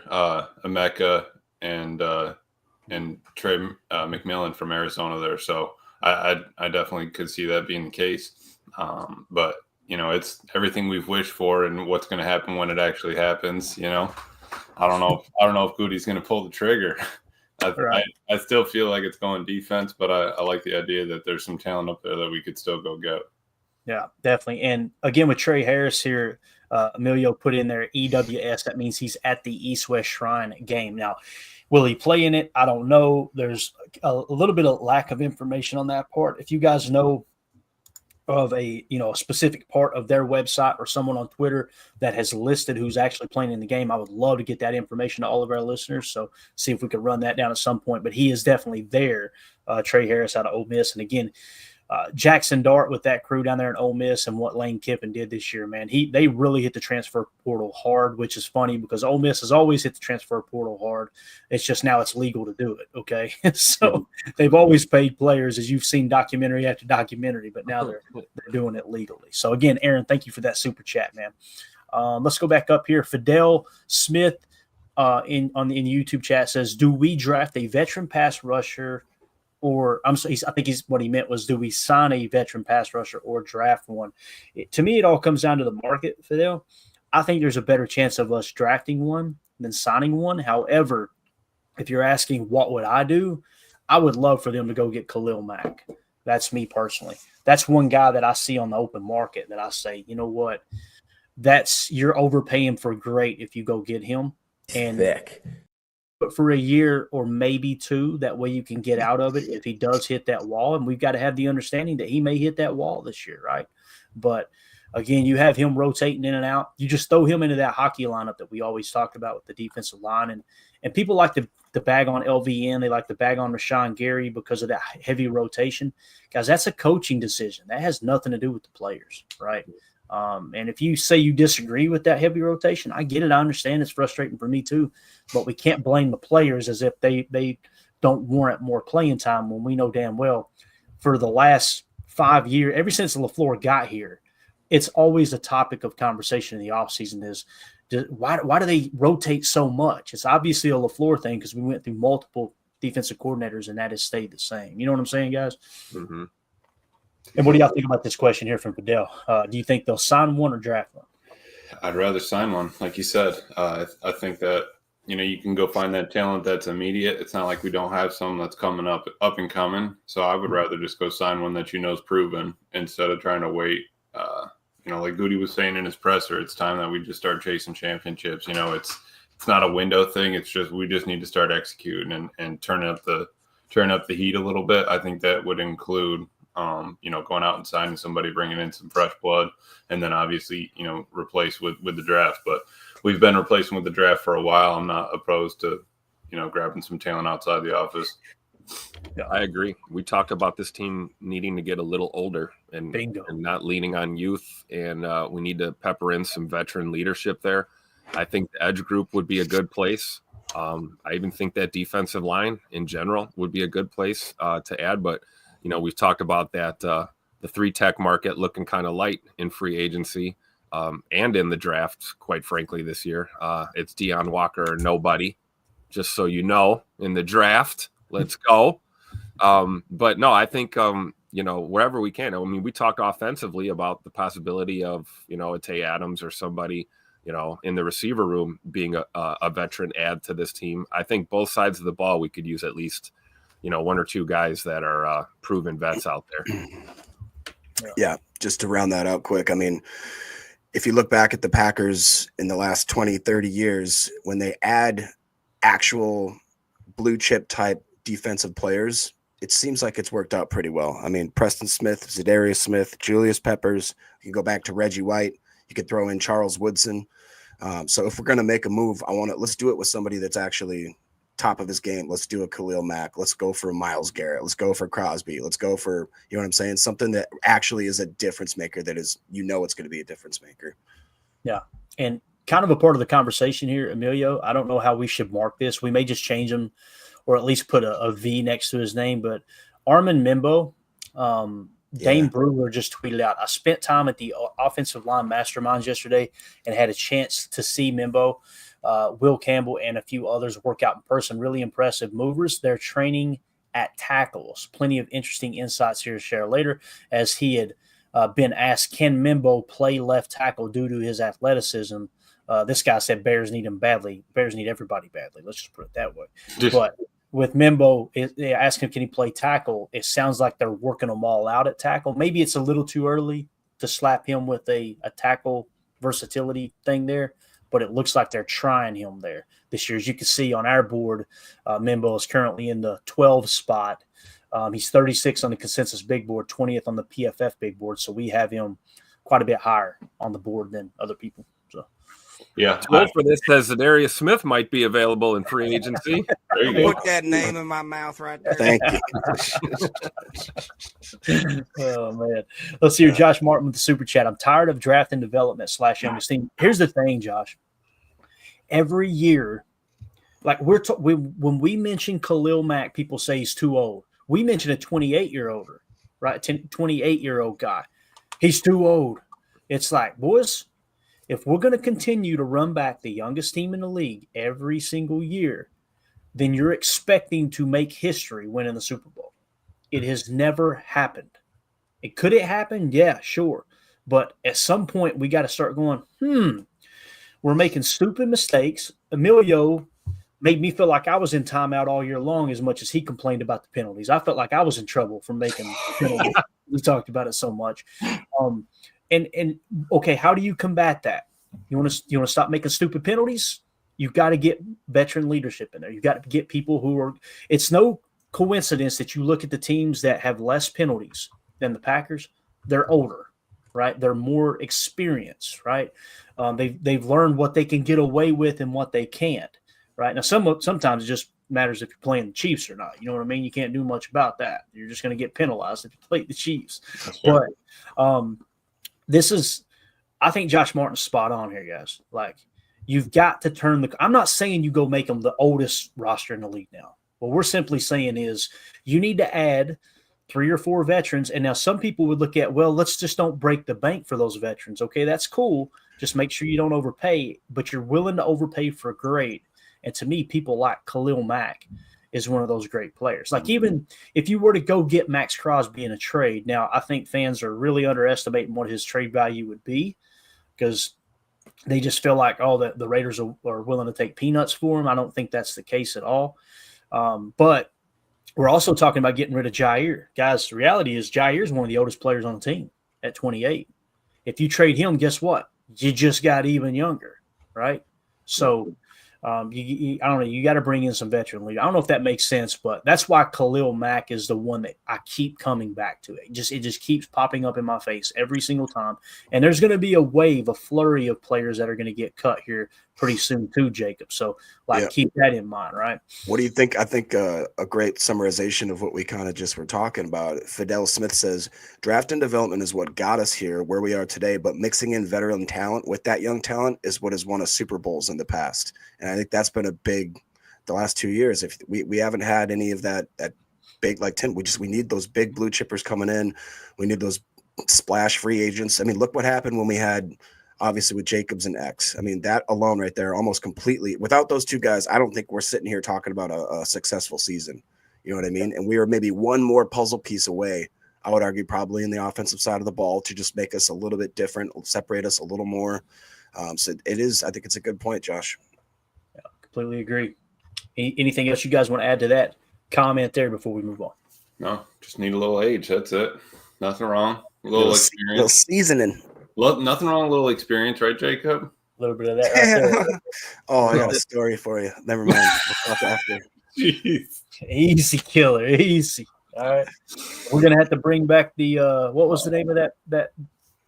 Emeka, and Trey McMillan from Arizona there. So I definitely could see that being the case. But it's everything we've wished for, and what's going to happen when it actually happens. I don't know if Goody's going to pull the trigger. I still feel like it's going defense, but I like the idea that there's some talent up there that we could still go get. Yeah, definitely. And again, with Trey Harris here, Emilio put in there EWS. That means he's at the East-West Shrine game. Now, will he play in it? I don't know. There's a little bit of lack of information on that part. If you guys know of a specific part of their website or someone on Twitter that has listed who's actually playing in the game, I would love to get that information to all of our listeners. So see if we could run that down at some point. But he is definitely there, Trey Harris out of Ole Miss. And again, Jackson Dart with that crew down there in Ole Miss and what Lane Kiffin did this year, man, they really hit the transfer portal hard, which is funny because Ole Miss has always hit the transfer portal hard. It's just now it's legal to do it, okay? So they've always paid players, as you've seen documentary after documentary, but now they're doing it legally. So again, Aaron, thank you for that super chat, man. Let's go back up here. Fidel Smith in the YouTube chat says, do we draft a veteran pass rusher? Or I think what he meant was, do we sign a veteran pass rusher or draft one? To me, it all comes down to the market, Fidel. I think there's a better chance of us drafting one than signing one. However, if you're asking what would I do, I would love for them to go get Khalil Mack. That's me personally. That's one guy that I see on the open market that I say, you know what, you're overpaying for great if you go get him. And but for a year or maybe 2, that way you can get out of it if he does hit that wall. And we've got to have the understanding that he may hit that wall this year, right? But again, you have him rotating in and out. You just throw him into that hockey lineup that we always talked about with the defensive line. And people like to bag on LVN. They like to bag on Rashawn Gary because of that heavy rotation. Guys, that's a coaching decision. That has nothing to do with the players, right? And if you say you disagree with that heavy rotation, I get it. I understand it's frustrating for me too, but we can't blame the players as if they don't warrant more playing time when we know damn well for the last 5 years, ever since LaFleur got here, it's always a topic of conversation in the offseason is why do they rotate so much? It's obviously a LaFleur thing because we went through multiple defensive coordinators and that has stayed the same. You know what I'm saying, guys? Mm-hmm. And what do y'all think about this question here from Fidel? Do you think they'll sign one or draft one? I'd rather sign one, like you said. I think that you can go find that talent that's immediate. It's not like we don't have some that's coming up and coming. So I would rather just go sign one that is proven instead of trying to wait. Like Goody was saying in his presser, it's time that we just start chasing championships. It's not a window thing. It's just we just need to start executing and turn up the heat a little bit. I think that would include. Going out and signing somebody, bringing in some fresh blood, and then obviously, replace with the draft. But we've been replacing with the draft for a while. I'm not opposed to, grabbing some talent outside the office. Yeah, I agree. We talked about this team needing to get a little older and not leaning on youth, and we need to pepper in some veteran leadership there. I think the edge group would be a good place. I even think that defensive line in general would be a good place to add, but we've talked about that the 3-tech market looking kind of light in free agency and in the draft, quite frankly, this year. It's Deion Walker or nobody, just so you know, in the draft. Let's go. But no, I think, wherever we can. I mean, we talked offensively about the possibility of, a Tay Adams or somebody, in the receiver room being a veteran add to this team. I think both sides of the ball, we could use at least, 1 or 2 guys that are proven vets out there. Yeah, just to round that out quick. I mean, if you look back at the Packers in the last 20, 30 years, when they add actual blue chip type defensive players, it seems like it's worked out pretty well. I mean, Preston Smith, Zadarius Smith, Julius Peppers, you can go back to Reggie White. You could throw in Charles Woodson. So if we're going to make a move, let's do it with somebody that's actually top of his game. Let's do a Khalil Mack. Let's go for Myles Garrett. Let's go for Crosby. Let's go for, you know what I'm saying? Something that actually is a difference maker, that is, it's going to be a difference maker. Yeah. And kind of a part of the conversation here, Emilio, I don't know how we should mark this. We may just change him or at least put a V next to his name, but Armin Membo, Dane Brewer just tweeted out, I spent time at the offensive line masterminds yesterday and had a chance to see Membo, Will Campbell, and a few others work out in person. Really impressive movers. They're training at tackles. Plenty of interesting insights here to share later, as he had been asked, can Membo play left tackle due to his athleticism? This guy said Bears need him badly. Bears need everybody badly. Let's just put it that way. But with Membo, they ask him, can he play tackle? It sounds like they're working them all out at tackle. Maybe it's a little too early to slap him with a tackle versatility thing there, but it looks like they're trying him there this year. As you can see on our board, Membo is currently in the 12 spot. He's 36 on the consensus big board, 20th on the PFF big board. So we have him quite a bit higher on the board than other people. So. Yeah. Well, for this says Zadarius Smith might be available in free agency. There you go. Put that name in my mouth right there. Thank you. Oh, man. Let's hear Josh Martin with the super chat. I'm tired of draft and development / team. Here's the thing, Josh. Every year, like when we mention Khalil Mack, people say he's too old. We mention a 28-year-older, right? 28-year-old guy. He's too old. It's like, boys, if we're going to continue to run back the youngest team in the league every single year, then you're expecting to make history winning the Super Bowl. It has never happened. Could it happen? Yeah, sure. But at some point, we got to start going, we're making stupid mistakes. Emilio made me feel like I was in timeout all year long as much as he complained about the penalties. I felt like I was in trouble for making penalties. We talked about it so much. And okay, how do you combat that? You want to stop making stupid penalties? You've got to get veteran leadership in there. You've got to get people who are – it's no coincidence that you look at the teams that have less penalties than the Packers. They're older, right? They're more experienced, right? They've learned what they can get away with and what they can't, right? Now, sometimes it just matters if you're playing the Chiefs or not. You know what I mean? You can't do much about that. You're just going to get penalized if you play the Chiefs. But this is – I think Josh Martin's spot on here, guys. Like, you've got to turn – I'm not saying you go make them the oldest roster in the league now. What we're simply saying is you need to add 3 or 4 veterans. And now some people would look at, well, let's just don't break the bank for those veterans. Okay, that's cool. Just make sure you don't overpay, but you're willing to overpay for great. And to me, people like Khalil Mack is one of those great players. Like, even if you were to go get Max Crosby in a trade, now I think fans are really underestimating what his trade value would be, because they just feel like, the Raiders are willing to take peanuts for him. I don't think that's the case at all. But we're also talking about getting rid of Jair. Guys, the reality is Jair is one of the oldest players on the team at 28. If you trade him, guess what? You just got even younger, right? So I don't know. You got to bring in some veteran leader. I don't know if that makes sense, but that's why Khalil Mack is the one that I keep coming back to. It just keeps popping up in my face every single time. And there's going to be a flurry of players that are going to get cut here pretty soon too, Jacob. So, keep that in mind, right? What do you think? I think a great summarization of what we kind of just were talking about. Fidel Smith says, draft and development is what got us here where we are today, but mixing in veteran talent with that young talent is what has won us Super Bowls in the past. And I think that's been a big – the last 2 years. If we haven't had any of that big, like 10, we need those big blue chippers coming in. We need those splash free agents. I mean, look what happened when we had obviously with Jacobs and X. I mean, that alone right there, almost completely without those two guys, I don't think we're sitting here talking about a successful season. You know what I mean? And we were maybe one more puzzle piece away, I would argue, probably in the offensive side of the ball to just make us a little bit different, separate us a little more. So it is, I think it's a good point, Josh. Yeah, completely agree. Anything else you guys want to add to that comment there before we move on? No, just need a little age. That's it. Nothing wrong. A little experience. Little seasoning. Nothing wrong. A little experience, right, Jacob? A little bit of that right there. Oh, I got a story for you. Never mind. We'll talk after. Jeez. Easy killer, easy. All right, we're gonna have to bring back the what was the name of that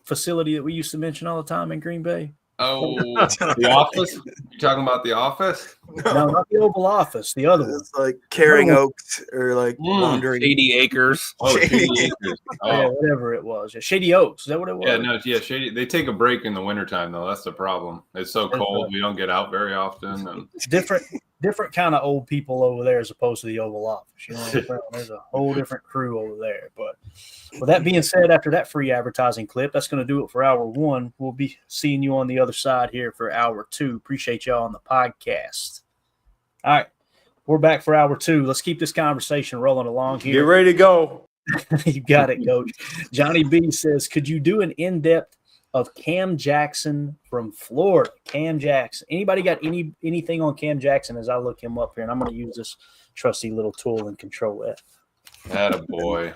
facility that we used to mention all the time in Green Bay? Oh, The Office? You talking about The Office? No, not the Oval Office. The other one. It's like Carrying Oaks or like Wandering. 80 acres. Oh, Shady Acres. Yeah, Oh. whatever it was. Yeah, Shady Oaks. Is that what it was? Yeah, no, yeah, Shady. They take a break in the wintertime, though. That's the problem. It's so cold. We don't get out very often. And It's different kind of old people over there as opposed to the Oval Office. You know what I'm saying? There's a whole different crew over there. But with that being said, after that free advertising clip, that's going to do it for hour one. We'll be seeing you on the other side here for hour two. Appreciate y'all on the podcast. All right, we're back for hour two. Let's keep this conversation rolling along here. Get ready to go. You got it, Coach. Johnny B says, could you do an in-depth of Cam Jackson from Florida? Cam Jackson. Anybody got anything on Cam Jackson as I look him up here? And I'm going to use this trusty little tool and Control F. attaboy.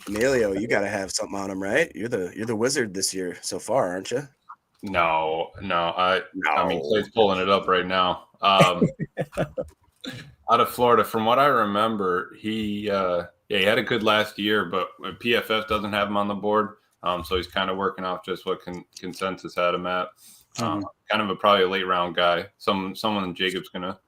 Emilio, you got to have something on him, right? You're the wizard this year so far, aren't you? No. I mean, Clay's pulling it up right now. Out of Florida, from what I remember, he had a good last year, but PFF doesn't have him on the board, so he's kind of working off just what consensus had him at. Kind of probably a late round guy. Someone Jacob's gonna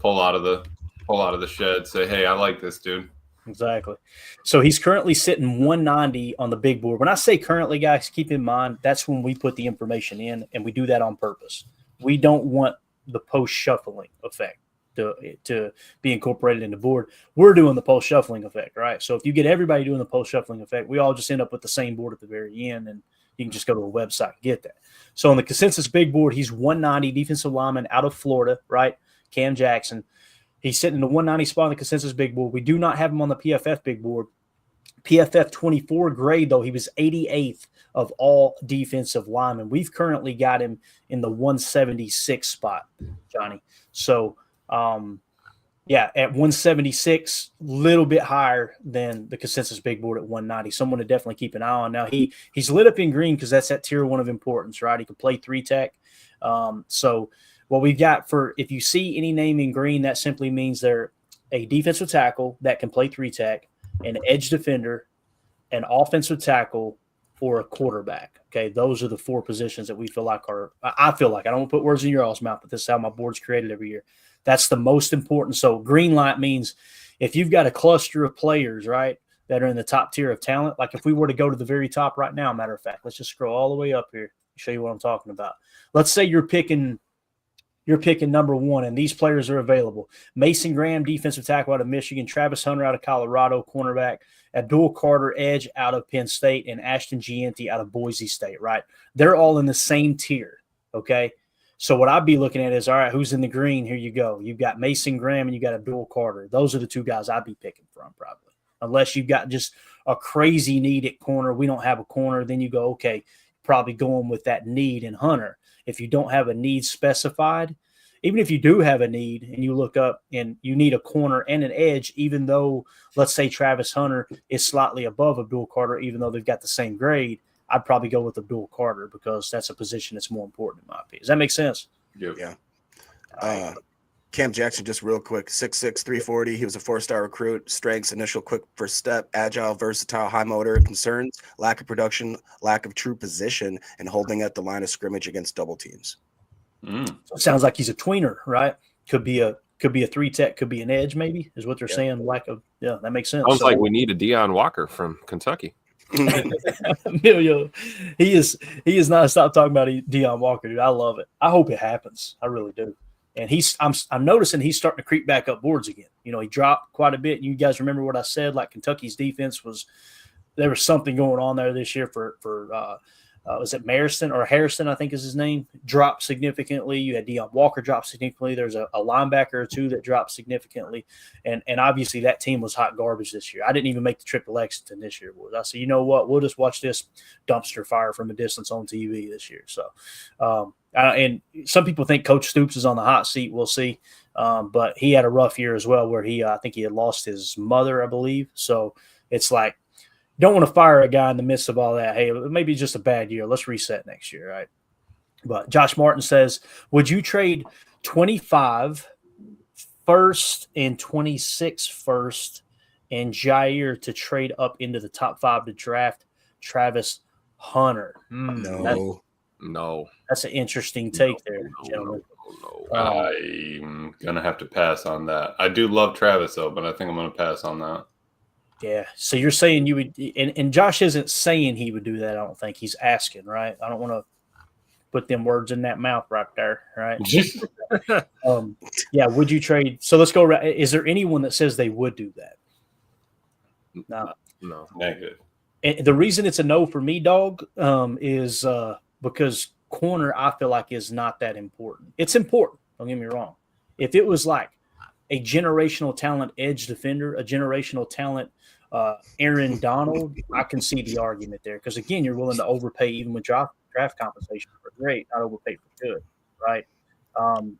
pull out of the shed, say, hey, I like this dude. Exactly. So he's currently sitting 190 on the big board. When I say currently, guys, keep in mind that's when we put the information in, and we do that on purpose. We don't want the post shuffling effect to be incorporated in the board. We're doing the post shuffling effect, right? So if you get everybody doing the post shuffling effect, we all just end up with the same board at the very end, and you can just go to a website and get that. So on the consensus big board, he's 190 defensive lineman out of Florida, right? Cam Jackson. He's sitting in the 190 spot on the consensus big board. We do not have him on the PFF big board. PFF 24 grade, though, he was 88th of all defensive linemen. We've currently got him in the 176 spot, Johnny. So, at 176, a little bit higher than the consensus big board at 190. Someone to definitely keep an eye on. Now, he's lit up in green because that's that tier 1 of importance, right? He can play 3-tech. So what we've got for, if you see any name in green, that simply means they're a defensive tackle that can play 3-tech, an edge defender, an offensive tackle, or a quarterback. Okay, those are the 4 positions that we feel like are – I feel like, I don't want to put words in your all's mouth, but this is how my board's created every year. That's the most important. So green light means if you've got a cluster of players, right, that are in the top tier of talent, like if we were to go to the very top right now, matter of fact, let's just scroll all the way up here, show you what I'm talking about. Let's say you're picking number 1, and these players are available. Mason Graham, defensive tackle out of Michigan. Travis Hunter out of Colorado, cornerback. Abdul Carter, edge out of Penn State. And Ashton Gianti out of Boise State, right? They're all in the same tier, okay? So what I'd be looking at is, all right, who's in the green? Here you go. You've got Mason Graham and you got Abdul Carter. Those are the 2 guys I'd be picking from probably. Unless you've got just a crazy need at corner. We don't have a corner. Then you go, okay, probably going with that need in Hunter. If you don't have a need specified, even if you do have a need and you look up and you need a corner and an edge, even though, let's say Travis Hunter is slightly above Abdul Carter, even though they've got the same grade, I'd probably go with Abdul Carter because that's a position that's more important in my opinion. Does that make sense? Yep. Yeah. Cam Jackson, just real quick, 6'6", 340. He was a 4-star recruit. Strengths, initial quick first step, agile, versatile, high motor. Concerns, lack of production, lack of true position, and holding at the line of scrimmage against double teams. So it sounds like he's a tweener, right? Could be a 3-tech, could be an edge, maybe, is what they're saying. Yeah, that makes sense. Sounds like we need a Deion Walker from Kentucky. Emilio, he is not stop talking about Deion Walker, dude. I love it. I hope it happens. I really do. And I'm noticing he's starting to creep back up boards again. You know, he dropped quite a bit. You guys remember what I said? Like Kentucky's defense was there was something going on there this year for was it Marison or Harrison, I think is his name, dropped significantly. You had Deion Walker drop significantly. There's a linebacker or two that dropped significantly. And obviously that team was hot garbage this year. I didn't even make the trip to Lexington this year, boys. I said, you know what? We'll just watch this dumpster fire from a distance on TV this year. So, and some people think Coach Stoops is on the hot seat. We'll see. But he had a rough year as well where I think he had lost his mother, I believe. So it's like, don't want to fire a guy in the midst of all that. Hey, maybe just a bad year. Let's reset next year, right? But Josh Martin says, would you trade 25 first and 26 first and Jair to trade up into the top 5 to draft Travis Hunter? No. That's an interesting take there, gentlemen. I'm gonna have to pass on that. I do love Travis though, but I think I'm gonna pass on that. Yeah. So you're saying you would, and Josh isn't saying he would do that. I don't think he's asking, right? I don't want to put them words in that mouth right there, right? Yeah. Would you trade? So let's go around. Is there anyone that says they would do that? No. Negative. And the reason it's a no for me, dog, is because corner I feel like is not that important. It's important. Don't get me wrong. If it was like a generational talent edge defender, a generational talent Aaron Donald, I can see the argument there. Because, again, you're willing to overpay even with draft compensation for great, not overpay for good, right?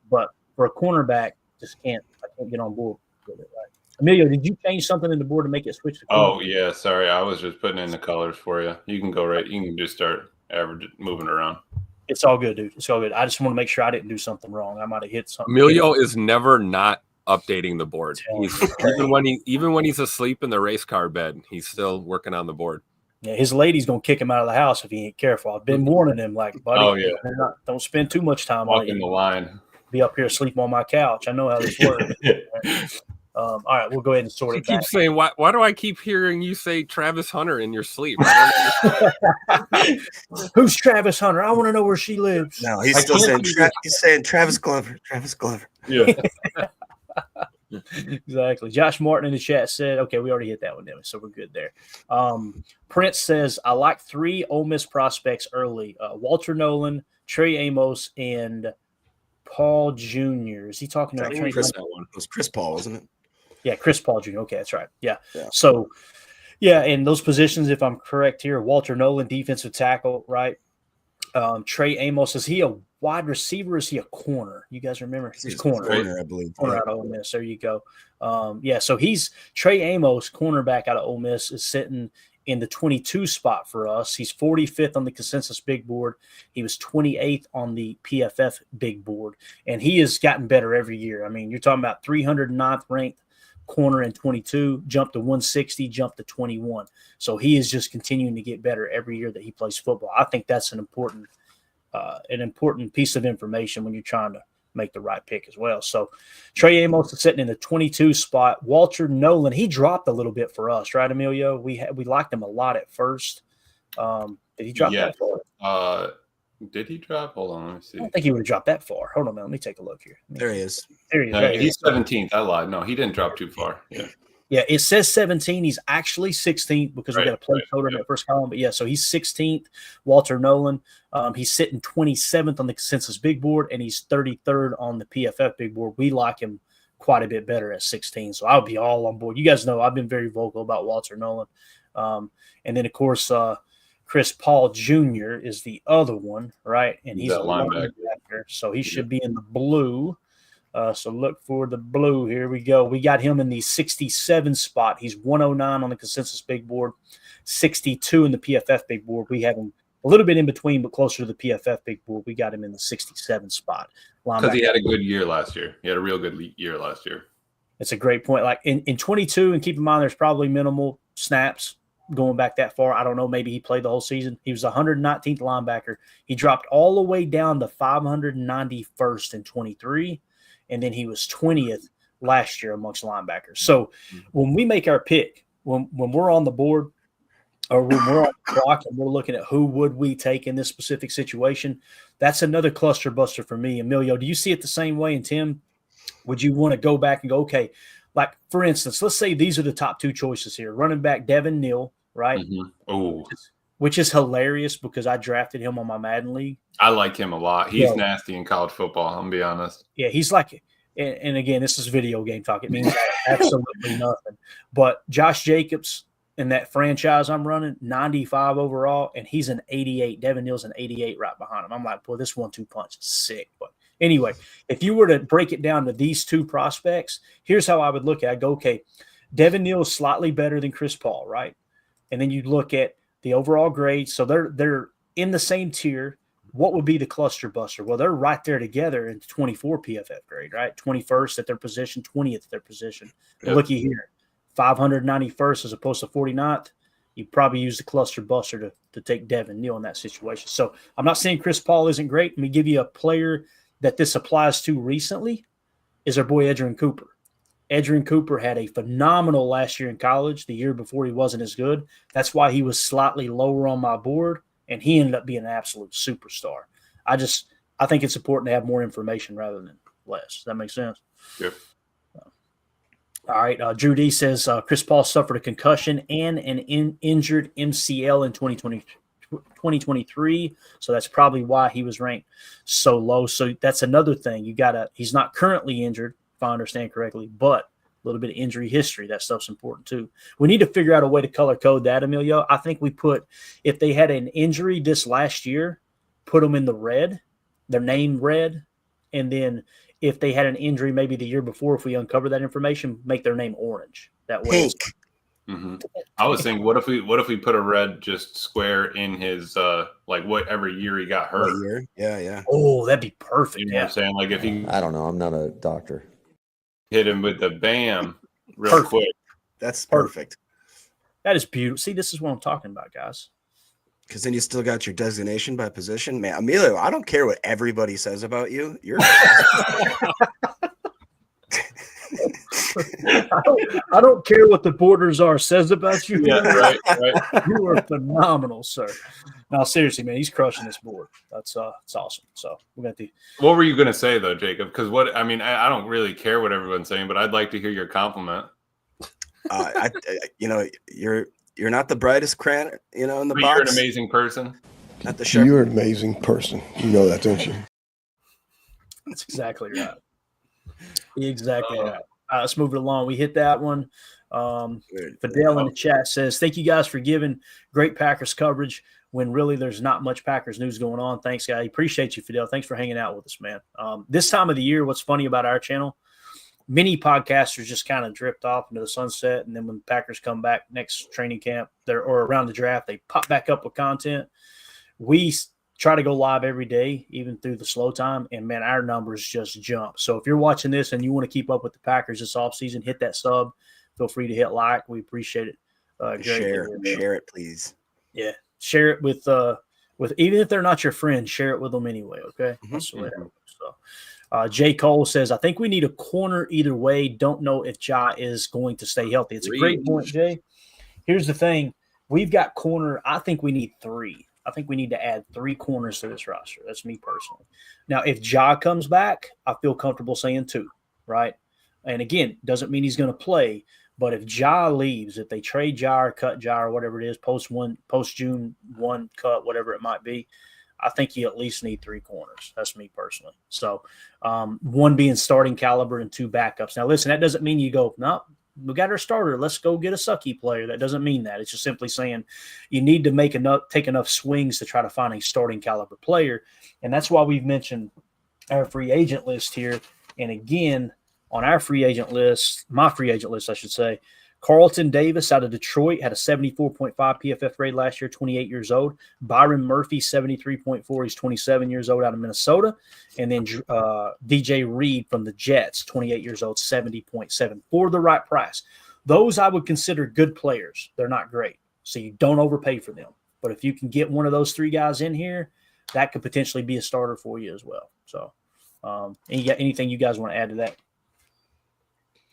But for a cornerback, I can't get on board with it, right? Emilio, did you change something in the board to make it switch to corner? Oh, yeah, sorry. I was just putting in the colors for you. You can go right. You can just start moving around. It's all good, dude. It's all good. I just want to make sure I didn't do something wrong. I might have hit something. Emilio is never not updating the board. Even when he's asleep in the race car bed, he's still working on the board. Yeah, his lady's gonna kick him out of the house if he ain't careful. I've been warning him, like, buddy. Oh yeah, don't spend too much time walking the line. Be up here sleeping on my couch. I know how this works. All right, we'll go ahead and sort it. You keep saying, why do I keep hearing you say Travis Hunter in your sleep? Who's Travis Hunter? I want to know where she lives. No, he's still saying he's saying Travis Glover. Travis Glover. Yeah. Exactly. Josh Martin in the chat said, okay, we already hit that one, didn't we? So we're good there. Prince says, I like 3 Ole Miss prospects early. Walter Nolan, Trey Amos, and Paul Jr. Is he talking about Trey? It was Chris Paul, wasn't it? Yeah, Chris Paul Jr. Okay, that's right. Yeah. So, yeah, in those positions, if I'm correct here, Walter Nolan, defensive tackle, right? Trey Amos, is he a wide receiver? Or is he a corner? You guys remember? He's corner, I believe. Corner out of Ole Miss. There you go. So he's Trey Amos, cornerback out of Ole Miss, is sitting in the 22 spot for us. He's 45th on the consensus big board. He was 28th on the PFF big board, and he has gotten better every year. I mean, you're talking about 309th ranked corner in 22, jumped to 160, jumped to 21. So he is just continuing to get better every year that he plays football. I think that's an important piece of information when you're trying to make the right pick as well. So Trey Amos is sitting in the 22 spot. Walter Nolan, he dropped a little bit for us, right, Emilio? We liked him a lot at first. Did he drop that far? Did he drop? Hold on, let me see. I don't think he would have dropped that far. Hold on, man. Let me take a look here. There he is. There he is. No, he's 17th. I lied. No, he didn't drop too far. Yeah, it says 17. He's actually 16th because we got a placeholder in that first column. But, yeah, so he's 16th, Walter Nolan. He's sitting 27th on the consensus big board, and he's 33rd on the PFF big board. We like him quite a bit better at 16, so I'll be all on board. You guys know I've been very vocal about Walter Nolan. And then, of course, Chris Paul Jr. is the other one, right? And he's a linebacker, so he should be in the blue. So look for the blue. Here we go. We got him in the 67 spot. He's 109 on the consensus big board, 62 in the PFF big board. We have him a little bit in between, but closer to the PFF big board. We got him in the 67 spot. Because he had a good year last year. He had a real good year last year. It's a great point. Like in 22, and keep in mind there's probably minimal snaps going back that far. I don't know. Maybe he played the whole season. He was 119th linebacker. He dropped all the way down to 591st in 23. And then he was 20th last year amongst linebackers. So when we make our pick, when we're on the board or when we're on the clock and we're looking at who would we take in this specific situation, that's another cluster buster for me. Emilio, do you see it the same way? And Tim, would you want to go back and go, okay, like for instance, let's say these are the top 2 choices here. Running back Devin Neal, right? Oh, Which is hilarious because I drafted him on my Madden league. I like him a lot. He's Yeah. nasty in college football. I'm gonna be honest. Yeah, he's like, and again, this is video game talk. It means absolutely nothing. But Josh Jacobs in that franchise I'm running, 95 overall, and he's an 88. Devin Neal's an 88 right behind him. I'm like, boy, this 1-2 punch is sick. But anyway, if you were to break it down to these two prospects, here's how I would look at it. I go, okay, Devin Neal is slightly better than Chris Paul, right? And then you look at the overall grade. So they're in the same tier. What would be the cluster buster? Well, they're right there together in 24 PFF grade, right? 21st at their position, 20th at their position. Yep. Looky here, 591st as opposed to 49th. You probably use the cluster buster to take Devin Neal in that situation. So I'm not saying Chris Paul isn't great. Let me give you a player that this applies to recently is our boy Edgerrin Cooper. Edgerrin Cooper had a phenomenal last year in college. The year before he wasn't as good. That's why he was slightly lower on my board, and he ended up being an absolute superstar. I think it's important to have more information rather than less. Does that make sense? Yep. All right. Drew D says Chris Paul suffered a concussion and an injured MCL in 2023. So that's probably why he was ranked so low. So that's another thing. He's not currently injured, if I understand correctly, but a little bit of injury history. That stuff's important too. We need to figure out a way to color code that, Emilio. I think if they had an injury this last year, put them in the red, their name red, and then if they had an injury maybe the year before, if we uncover that information, make their name orange. That way. I was thinking, what if we put a red just square in his whatever year he got hurt? Year? Yeah. Oh, that'd be perfect. You know what I'm saying? Like if he I don't know. I'm not a doctor. hit him with the bam real quick. That's perfect. That is beautiful. See, this is what I'm talking about, guys. Because then you still got your designation by position. Man, Emilio, I don't care what everybody says about you. You're I don't care what the Borders are says about you. Yeah, right. You are phenomenal, sir. No, seriously, man, he's crushing this board. It's awesome. So we got the. What were you gonna say though, Jacob? Because I don't really care what everyone's saying, but I'd like to hear your compliment. You're not the brightest crayon, in the But box. you're an amazing person. Not the sharp. You're an amazing person. You know that, don't you? That's exactly right. Exactly right. Let's move it along. We hit that one. Fidel in the chat says, thank you guys for giving great Packers coverage when really there's not much Packers news going on. Thanks, guys. Appreciate you, Fidel. Thanks for hanging out with us, man. This time of the year, what's funny about our channel, many podcasters just kind of drift off into the sunset, and then when the Packers come back next training camp or around the draft, they pop back up with content. We try to go live every day, even through the slow time, and, man, our numbers just jump. So if you're watching this and you want to keep up with the Packers this offseason, hit that sub. Feel free to hit like. We appreciate it. Share it, please. Yeah, share it with even if they're not your friend, share it with them anyway, okay? That's the way that works. So J. Cole says, I think we need a corner either way. Don't know if Ja is going to stay healthy. It's a great point, Jay. Here's the thing. We've got corner. I think we need 3. I think we need to add 3 corners to this roster. That's me personally. Now, if Ja comes back, I feel comfortable saying 2, right? And again, doesn't mean he's going to play. But if Ja leaves, if they trade Ja or cut Ja or whatever it is, post June 1 cut, whatever it might be, I think you at least need 3 corners. That's me personally. So 1 being starting caliber and 2 backups. Now, listen, that doesn't mean you go, no, we got our starter. Let's go get a sucky player. That doesn't mean that. It's just simply saying you need to take enough swings to try to find a starting caliber player. And that's why we've mentioned our free agent list here. And again, on our free agent list, my free agent list, I should say, Carlton Davis out of Detroit had a 74.5 PFF grade last year, 28 years old. Byron Murphy, 73.4. He's 27 years old out of Minnesota. And then DJ Reed from the Jets, 28 years old, 70.7 for the right price. Those I would consider good players. They're not great. So you don't overpay for them. But if you can get one of those 3 guys in here, that could potentially be a starter for you as well. So anything you guys want to add to that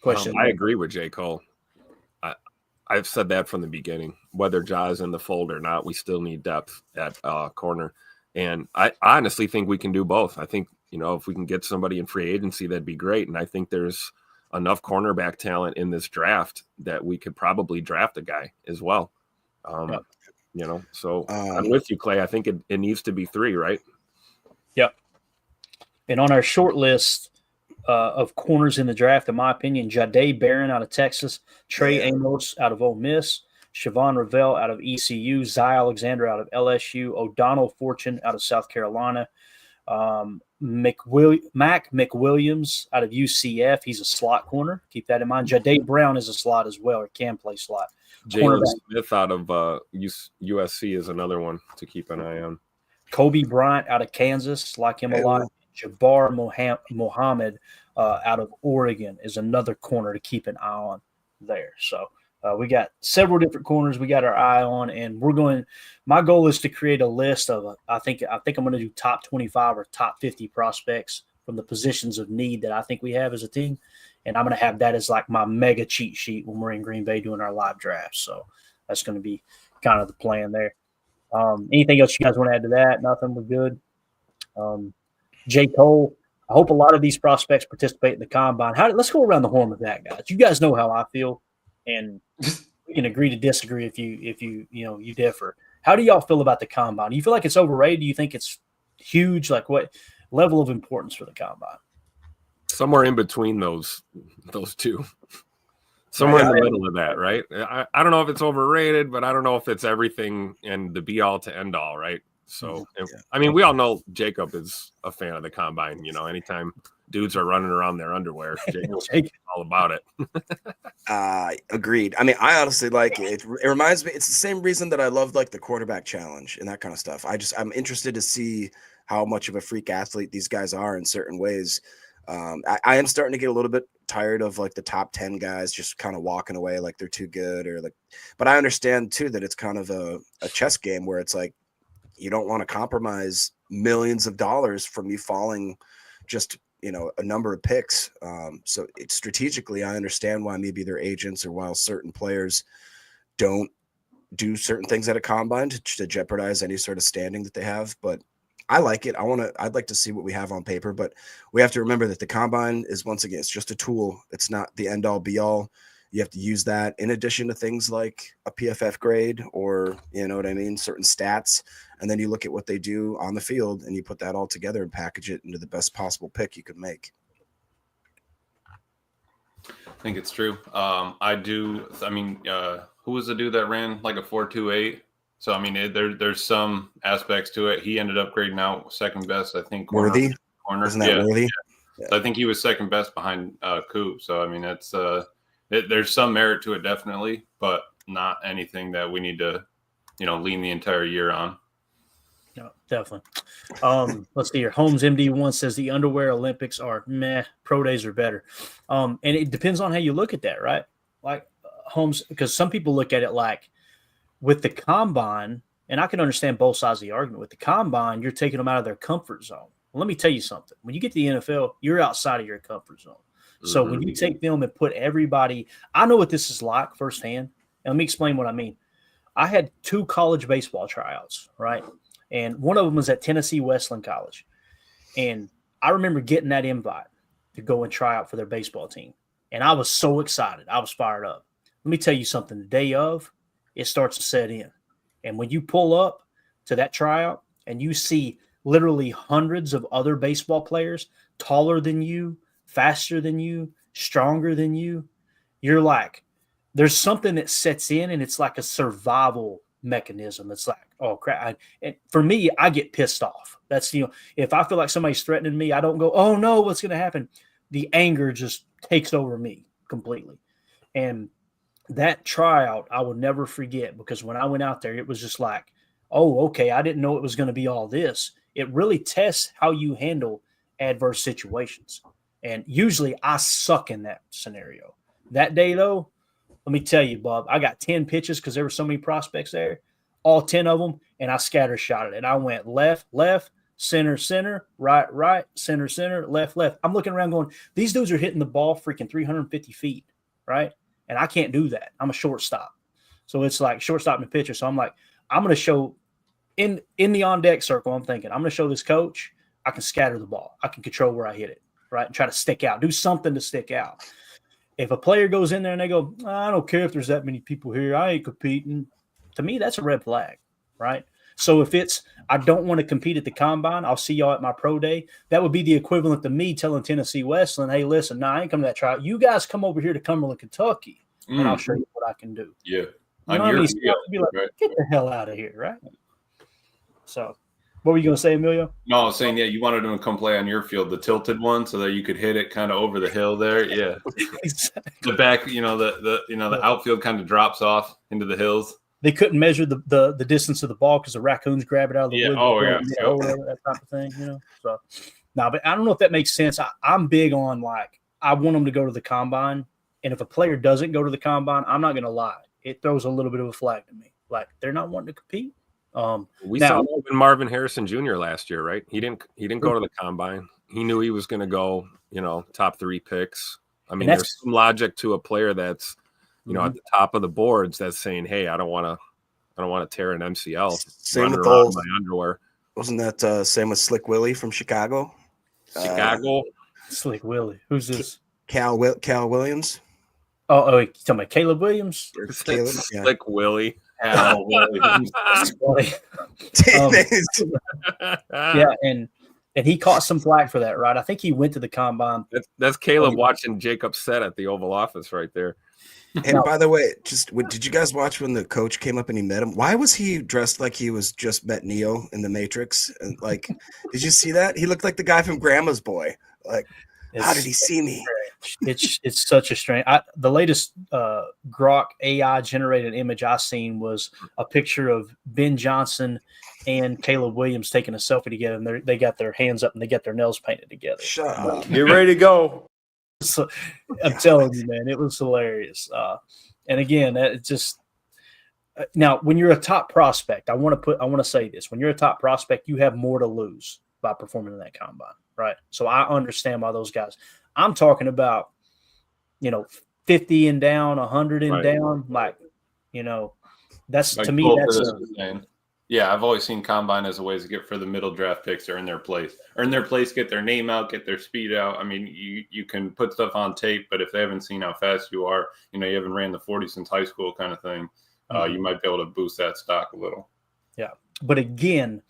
question? I agree with J. Cole. I've said that from the beginning. Whether Ja is in the fold or not, we still need depth at corner. And I honestly think we can do both. I think, if we can get somebody in free agency, that'd be great. And I think there's enough cornerback talent in this draft that we could probably draft a guy as well. You know, so I'm Um, with you, Clay. I think it needs to be 3, right? Yep. And on our short list of corners in the draft, in my opinion, Jahdae Barron out of Texas, Trey Amos out of Ole Miss, Siobhan Ravel out of ECU, Zy Alexander out of LSU, O'Donnell Fortune out of South Carolina, Mac McWilliams out of UCF. He's a slot corner. Keep that in mind. Jahdae Brown is a slot as well, or can play slot. Jalen Smith out of USC is another one to keep an eye on. Kobe Bryant out of Kansas, like him a lot. Jabbar Mohammed out of Oregon is another corner to keep an eye on there. So we got several different corners we got our eye on, and we're going. My goal is to create a list of. I think I'm going to do top 25 or top 50 prospects from the positions of need that I think we have as a team, and I'm going to have that as like my mega cheat sheet when we're in Green Bay doing our live drafts. So that's going to be kind of the plan there. Anything else you guys want to add to that? Nothing. We're good. J. Cole, I hope a lot of these prospects participate in the combine. Let's go around the horn with that, guys. You guys know how I feel, and we can agree to disagree if you differ. How do y'all feel about the combine? Do you feel like it's overrated? Do you think it's huge? Like, what level of importance for the combine? Somewhere in between those two. Somewhere in the middle of that, right? I don't know if it's overrated, but I don't know if it's everything and the be all to end all, right? So, I mean, we all know Jacob is a fan of the combine. You know, anytime dudes are running around their underwear, Jacob's all about it. Agreed. I mean, I honestly like it. It reminds me, it's the same reason that I love like the quarterback challenge and that kind of stuff. I'm interested to see how much of a freak athlete these guys are in certain ways. I am starting to get a little bit tired of like the top 10 guys just kind of walking away like they're too good but I understand too that it's kind of a chess game where it's like, you don't want to compromise millions of dollars from you falling just, a number of picks. So it's strategically, I understand why maybe their agents or while certain players don't do certain things at a combine to jeopardize any sort of standing that they have. But I like it. I'd like to see what we have on paper, but we have to remember that the combine is, once again, it's just a tool. It's not the end all be all. You have to use that in addition to things like a PFF grade or, certain stats. And then you look at what they do on the field and you put that all together and package it into the best possible pick you could make. I think it's true. I do. I mean, who was the dude that ran like a 4.28? So, I mean, there's some aspects to it. He ended up grading out second best, I think. Worthy? Corner. Isn't that Worthy? Yeah. So I think he was second best behind Coop. So, I mean, that's there's some merit to it, definitely, but not anything that we need to, lean the entire year on. No, definitely. Let's see here. Holmes MD1 says the underwear Olympics are meh. Pro days are better. And it depends on how you look at that, right? Like Holmes, because some people look at it like with the combine, and I can understand both sides of the argument. With the combine, you're taking them out of their comfort zone. Well, let me tell you something. When you get to the NFL, you're outside of your comfort zone. So when you take them and put everybody, I know what this is like firsthand. And let me explain what I mean. I had 2 college baseball tryouts, right? And one of them was at Tennessee Wesleyan College. And I remember getting that invite to go and try out for their baseball team. And I was so excited. I was fired up. Let me tell you something. The day of, it starts to set in. And when you pull up to that tryout and you see literally hundreds of other baseball players taller than you, faster than you, stronger than you, you're like, there's something that sets in and it's like a survival mechanism. It's like, oh crap. And for me, I get pissed off. That's, if I feel like somebody's threatening me, I don't go, oh no, what's going to happen? The anger just takes over me completely. And that tryout, I will never forget, because when I went out there, it was just like, oh, okay, I didn't know it was going to be all this. It really tests how you handle adverse situations. And usually I suck in that scenario. That day, though, let me tell you, Bob, I got 10 pitches because there were so many prospects there, all 10 of them, and I scatter shot it. And I went left, center, right, center, left. I'm looking around going, these dudes are hitting the ball freaking 350 feet, right? And I can't do that. I'm a shortstop. So it's like shortstop and pitcher. So I'm like, I'm going to show in the on-deck circle, I'm thinking, I'm going to show this coach I can scatter the ball. I can control where I hit it, right? And try to stick out. Do something to stick out. If a player goes in there and they go, I don't care if there's that many people here, I ain't competing, to me, that's a red flag, right? So if it's, I don't want to compete at the combine, I'll see y'all at my pro day. That would be the equivalent to me telling Tennessee Wesleyan, hey, listen, I ain't coming to that tryout. You guys come over here to Cumberland, Kentucky, and I'll show you what I can do. Yeah. You know what I mean? So you have to be like, right. get the hell out of here, right? So what were you going to say, Emilio? No, I was saying, yeah, you wanted him to come play on your field, the tilted one, so that you could hit it kind of over the hill there. Yeah. Exactly. The back, the outfield kind of drops off into the hills. They couldn't measure the distance of the ball because the raccoons grab it out of the wood. Oh, yeah. Or whatever, that type of thing, So, no, but I don't know if that makes sense. I'm big on, like, I want them to go to the combine. And if a player doesn't go to the combine, I'm not going to lie. It throws a little bit of a flag to me. Like, they're not wanting to compete. We saw Marvin Harrison Jr. last year, right? He didn't go to the combine. He knew he was going to go, top 3 picks. I mean, there's some logic to a player that's, at the top of the boards that's saying, hey, I don't want to tear an MCL. Same with my underwear. Wasn't that same with Slick Willie from Chicago? Slick Willie. Who's this? Cal Williams. Oh, you talking about Caleb Williams? Caleb, Slick Willie. Yeah, and he caught some flack for that, right? I think he went to the combine. That's Caleb watching Jacob Set at the Oval Office right there. And by the way, did you guys watch when the coach came up and he met him? Why was he dressed like he was just met Neo in the Matrix? And like, did you see that? He looked like the guy from Grandma's Boy. Like, how did he see me? It's such a strange. The latest Grok AI generated image I seen was a picture of Ben Johnson and Caleb Williams taking a selfie together, and they got their hands up and they got their nails painted together. Shut up! Get ready to go. So, I'm telling you, man, it was hilarious. And again, it's just now when you're a top prospect, I want to say this: when you're a top prospect, you have more to lose by performing in that combine, right? So I understand why those guys. I'm talking about, 50 and down, 100 and down, like, that's like to me. Yeah, I've always seen combine as a way to get for the middle draft picks to earn their place, get their name out, get their speed out. I mean, you can put stuff on tape, but if they haven't seen how fast you are, you haven't ran the 40 since high school kind of thing, you might be able to boost that stock a little. Yeah. But again,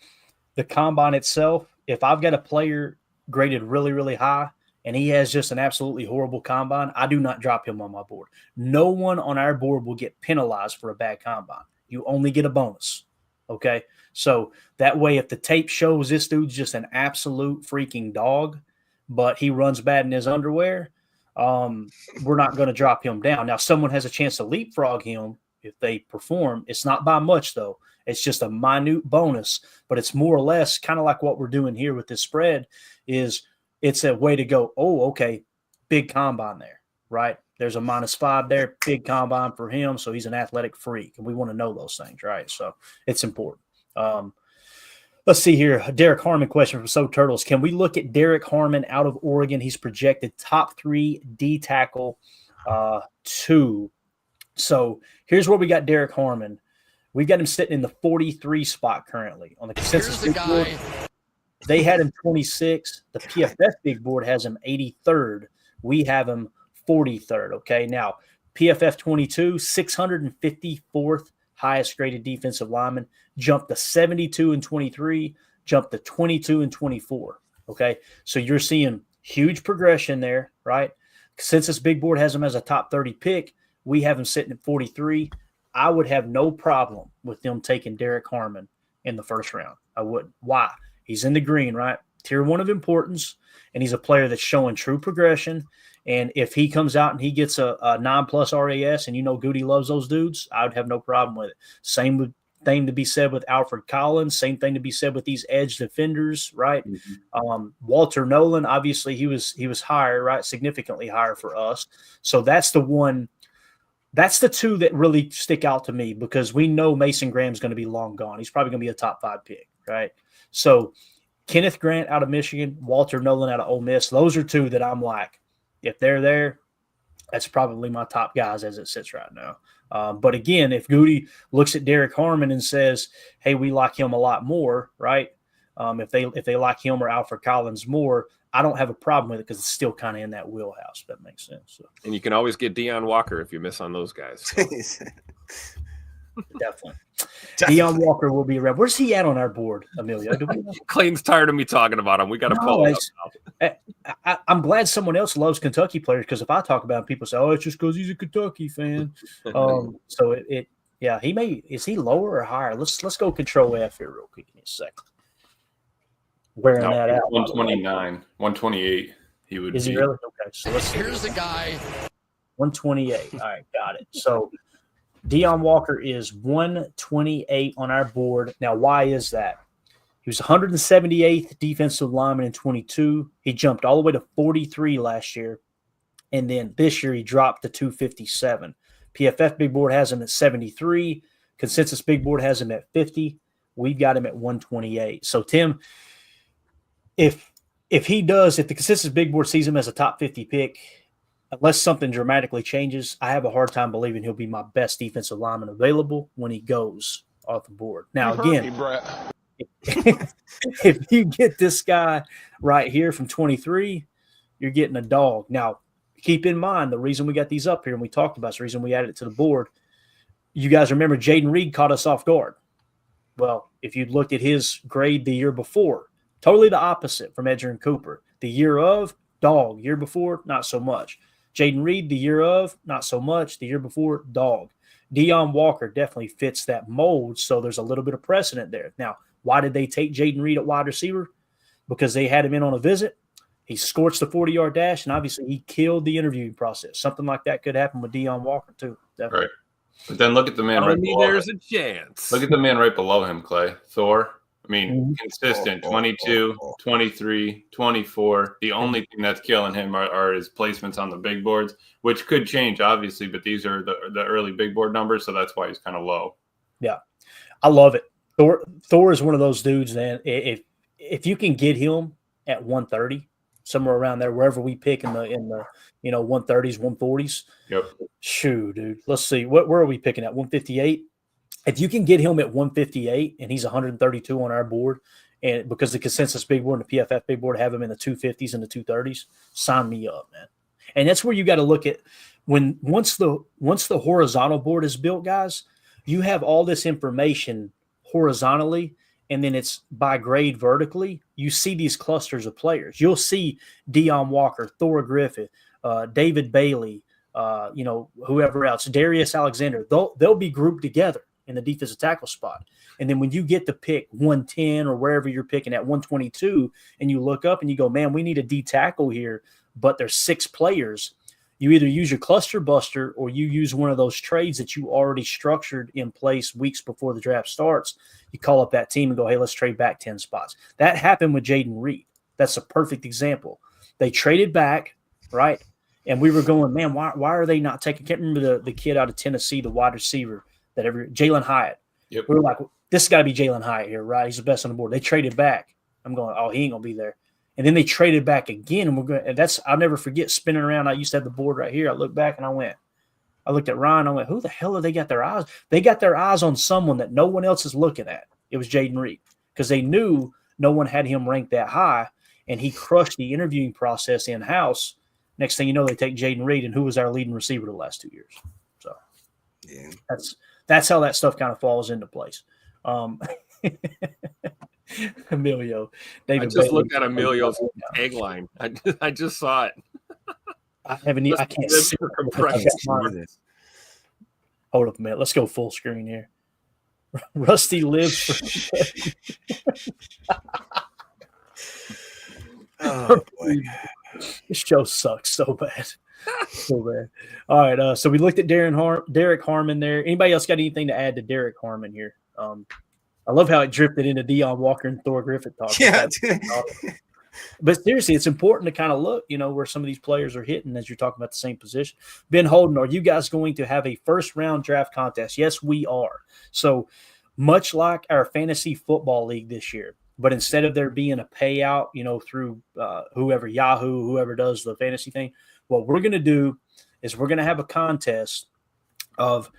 the combine itself, if I've got a player graded really, really high and he has just an absolutely horrible combine, I do not drop him on my board. No one on our board will get penalized for a bad combine. You only get a bonus. Okay. So that way, if the tape shows this dude's just an absolute freaking dog, but he runs bad in his underwear, we're not going to drop him down. Now, someone has a chance to leapfrog him if they perform. It's not by much, though. It's just a minute bonus, but it's more or less kind of like what we're doing here with this spread is it's a way to go, oh, okay, big combine there, right? There's a -5 there, big combine for him, so he's an athletic freak, and we want to know those things, right? So it's important. Let's see here. A Derek Harmon question from So Turtles. Can we look at Derek Harmon out of Oregon? He's projected top 3 D tackle 2. So here's where we got Derek Harmon. We've got him sitting in the 43 spot currently on the consensus big board. They had him 26. The PFF big board has him 83rd. We have him 43rd. Okay. Now, PFF 22, 654th highest graded defensive lineman, jumped to 72 and 23, jumped to 22 and 24. Okay. So you're seeing huge progression there, right? Consensus big board has him as a top 30 pick. We have him sitting at 43. I would have no problem with them taking Derek Harmon in the first round. I wouldn't. Why? He's in the green, right? Tier 1 of importance, and he's a player that's showing true progression. And if he comes out and he gets a 9+ RAS, and Goody loves those dudes, I would have no problem with it. Same thing to be said with Alfred Collins. Same thing to be said with these edge defenders, right? Mm-hmm. Walter Nolan, obviously he was higher, right? Significantly higher for us. So that's the one. That's the 2 that really stick out to me because we know Mason Graham's going to be long gone. He's probably going to be a top 5 pick, right? So Kenneth Grant out of Michigan, Walter Nolan out of Ole Miss, those are 2 that I'm like, if they're there, that's probably my top guys as it sits right now. But again, if Goody looks at Derek Harmon and says, hey, we like him a lot more, right? If they like him or Alfred Collins more, I don't have a problem with it because it's still kind of in that wheelhouse. If that makes sense. So. And you can always get Deion Walker if you miss on those guys. So. Definitely. Deion Walker will be around. Where's he at on our board, Emilio? Do we know? Clayton's tired of me talking about him. We got to pull it up now. I'm glad someone else loves Kentucky players because if I talk about him, people say, "Oh, it's just because he's a Kentucky fan." So yeah, is he lower or higher? Let's go Control F here real quick in a second. Wearing that out. 129, 128. He would. Is be. he really? Okay, so Here's the guy. 128. All right, got it. So Deion Walker is 128 on our board. Now, why is that? He was 178th defensive lineman in 22. He jumped all the way to 43 last year. And then this year he dropped to 257. PFF Big Board has him at 73. Consensus Big Board has him at 50. We've got him at 128. So, Tim, if the Consensus Big Board sees him as a top 50 pick, unless something dramatically changes, I have a hard time believing he'll be my best defensive lineman available when he goes off the board. Now, again, if you get this guy right here from 23, you're getting a dog. Now, keep in mind the reason we got these up here and we talked about it, the reason we added it to the board. You guys remember Jaden Reed caught us off guard. Well, if you'd looked at his grade the year before, totally the opposite from Edgerrin Cooper. The year of, dog. Year before, not so much. Jaden Reed, the year of, not so much. The year before, dog. Deion Walker definitely fits that mold, so there's a little bit of precedent there. Now, why did they take Jaden Reed at wide receiver? Because they had him in on a visit. He scorched the 40-yard dash, and obviously he killed the interviewing process. Something like that could happen with Deion Walker too. Definitely. Right. But then look at the man right below There's him. a chance. Look at the man right below him, Clay. Thor. I mean, consistent, 22, 23, 24. The only thing that's killing him are his placements on the big boards, which could change, obviously, but these are the early big board numbers, so that's why he's kind of low. Yeah, I love it. Thor is one of those dudes, man. If you can get him at 130, somewhere around there, wherever we pick in the 130s, 140s. Yep. Shoo, dude. Let's see. Where are we picking at? 158? If you can get him at 158 and he's 132 on our board, and because the Consensus Big Board and the PFF Big Board have him in the 250s and the 230s, sign me up, man. And that's where you got to look at once the horizontal board is built, guys, you have all this information horizontally, and then it's by grade vertically. You see these clusters of players. You'll see Deion Walker, Thor Griffith, David Bailey, whoever else, Darius Alexander. They'll be grouped together in the defensive tackle spot. And then when you get to pick 110 or wherever you're picking at 122, and you look up and you go, man, we need a D tackle here, but there's 6 players. You either use your cluster buster or you use one of those trades that you already structured in place weeks before the draft starts. You call up that team and go, hey, let's trade back 10 spots. That happened with Jaden Reed. That's a perfect example. They traded back, right? And we were going, man, why are they not taking – I can't remember the kid out of Tennessee, the wide receiver, Jalen Hyatt. Yep. We were like, this has got to be Jalen Hyatt here, right? He's the best on the board. They traded back. I'm going, oh, he ain't going to be there. And then they traded back again, and I'll never forget spinning around. I used to have the board right here. I looked back and I looked at Ryan. I went, who the hell have they got their eyes? They got their eyes on someone that no one else is looking at. It was Jaden Reed because they knew no one had him ranked that high, and he crushed the interviewing process in-house. Next thing you know, they take Jaden Reed, and who was our leading receiver the last 2 years. So yeah, that's how that stuff kind of falls into place. Emilio, David. I just looked at Emilio's tagline. I just saw it. I can't see it. Hold up a minute. Let's go full screen here. Rusty lives for Oh boy. This show sucks so bad. So bad. All right. So we looked at Derek Harmon there. Anybody else got anything to add to Derek Harmon here? I love how it drifted into Deion Walker and Thor Griffith talk. Yeah. But seriously, it's important to kind of look, where some of these players are hitting as you're talking about the same position. Ben Holden, are you guys going to have a first-round draft contest? Yes, we are. So much like our fantasy football league this year, but instead of there being a payout, through Yahoo, whoever does the fantasy thing, what we're going to do is we're going to have a contest of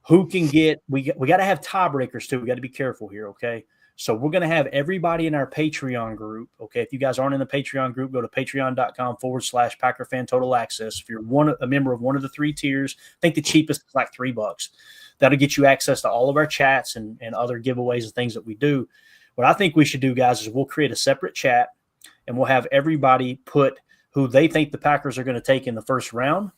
who can get – we got to have tiebreakers too. We got to be careful here, okay? So we're going to have everybody in our Patreon group. Okay. If you guys aren't in the Patreon group, go to patreon.com/PackerFan Total Access. If you're a member of one of the 3 tiers, I think the cheapest is like $3. That'll get you access to all of our chats and other giveaways and things that we do. What I think we should do, guys, is we'll create a separate chat and we'll have everybody put who they think the Packers are going to take in the first round,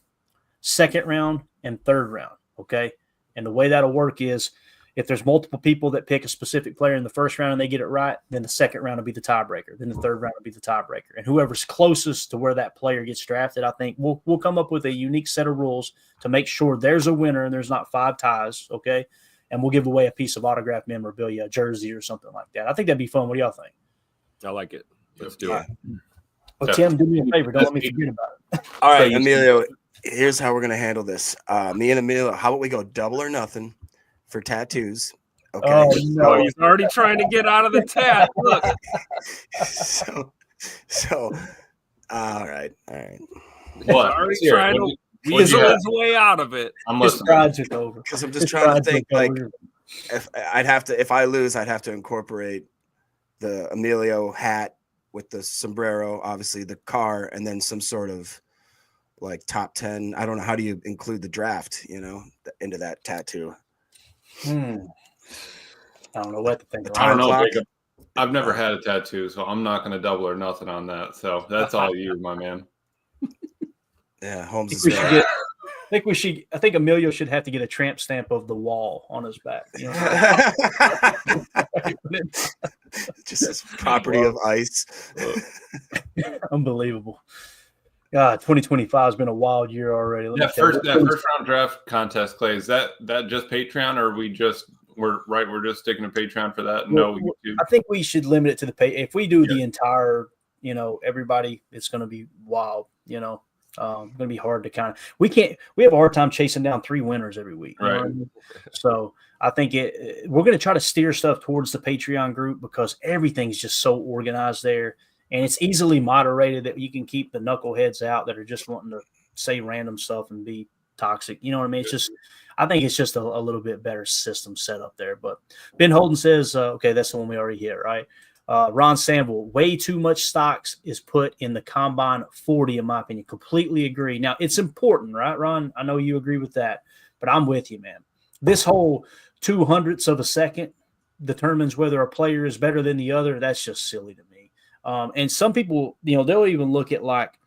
second round, and third round. Okay. And the way that'll work is if there's multiple people that pick a specific player in the first round and they get it right, then the second round will be the tiebreaker. Then the third round will be the tiebreaker. And whoever's closest to where that player gets drafted, I think we'll come up with a unique set of rules to make sure there's a winner and there's not 5 ties, okay? And we'll give away a piece of autographed memorabilia, a jersey or something like that. I think that'd be fun. What do y'all think? I like it. Let's do it. Well, Tim, do me a favor. Don't let me forget about it. All right, Emilio, here's how we're going to handle this. Me and Emilio, how about we go double or nothing for tattoos? Okay. Oh, No, he's already trying to get out of the tat. Look. So, all right. He's already trying to weasel his way out of it. I'm His listening. project over. Because I'm just trying to think, like, if I lose, I'd have to incorporate the Emilio hat with the sombrero, obviously the car, and then some sort of like top 10. I don't know. How do you include the draft, into that tattoo? I don't know what to think. I don't know, Clock. Jacob. I've never had a tattoo, so I'm not going to double or nothing on that. So that's all you, my man. Yeah, Holmes is We should right. I think Emilio should have to get a tramp stamp of the wall on his back. Just this property of ice. Unbelievable. God, 2025 has been a wild year already. Let me That tell you. first round draft contest, Clay, is that just Patreon, or we're just sticking to Patreon for that? No, Well, YouTube. I think we should limit it to the pay. If we do the entire, everybody, it's going to be wild. Going to be hard to we have a hard time chasing down 3 winners every week. You know Right. what I mean? So I think we're going to try to steer stuff towards the Patreon group because everything's just so organized there. And it's easily moderated that you can keep the knuckleheads out that are just wanting to say random stuff and be toxic. You know what I mean? I think it's just a little bit better system set up there. But Ben Holden says, okay, that's the one we already hit, right? Ron Samble, way too much stocks is put in the combine 40, in my opinion. Completely agree. Now, it's important, right, Ron? I know you agree with that, but I'm with you, man. This whole 200ths of a second determines whether a player is better than the other. That's just silly to me. And some people, they'll even look at like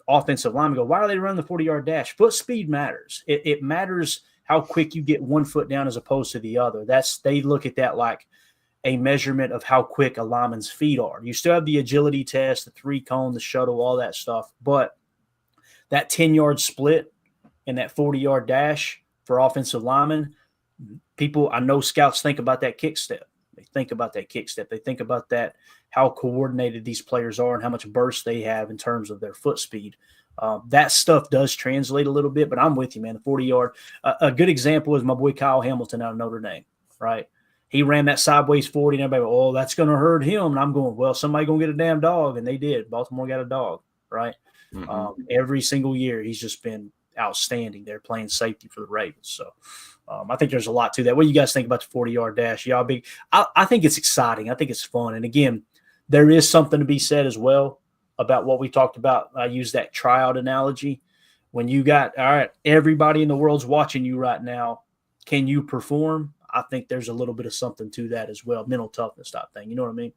offensive line and go, why do they run the 40-yard dash? Foot speed matters. It matters how quick you get one foot down as opposed to the other. They look at that like a measurement of how quick a lineman's feet are. You still have the agility test, the 3-cone, the shuttle, all that stuff. But that 10-yard split and that 40-yard dash for offensive linemen, I know scouts think about that kick step. They think about that kick step. They think about that, how coordinated these players are and how much burst they have in terms of their foot speed. That stuff does translate a little bit, but I'm with you, man. The 40-yard. A good example is my boy Kyle Hamilton out of Notre Dame, right? He ran that sideways 40, and everybody, oh, that's going to hurt him. And I'm going, well, somebody going to get a damn dog, and they did. Baltimore got a dog, right? Mm-hmm. Every single year, he's just been outstanding. They're playing safety for the Ravens. So I think there's a lot to that. What do you guys think about the 40-yard dash? Y'all big? I think it's exciting. I think it's fun. And again, there is something to be said as well about what we talked about. I use that tryout analogy. When you got, all right, everybody in the world's watching you right now. Can you perform? I think there's a little bit of something to that as well. Mental toughness type thing. You know what I mean?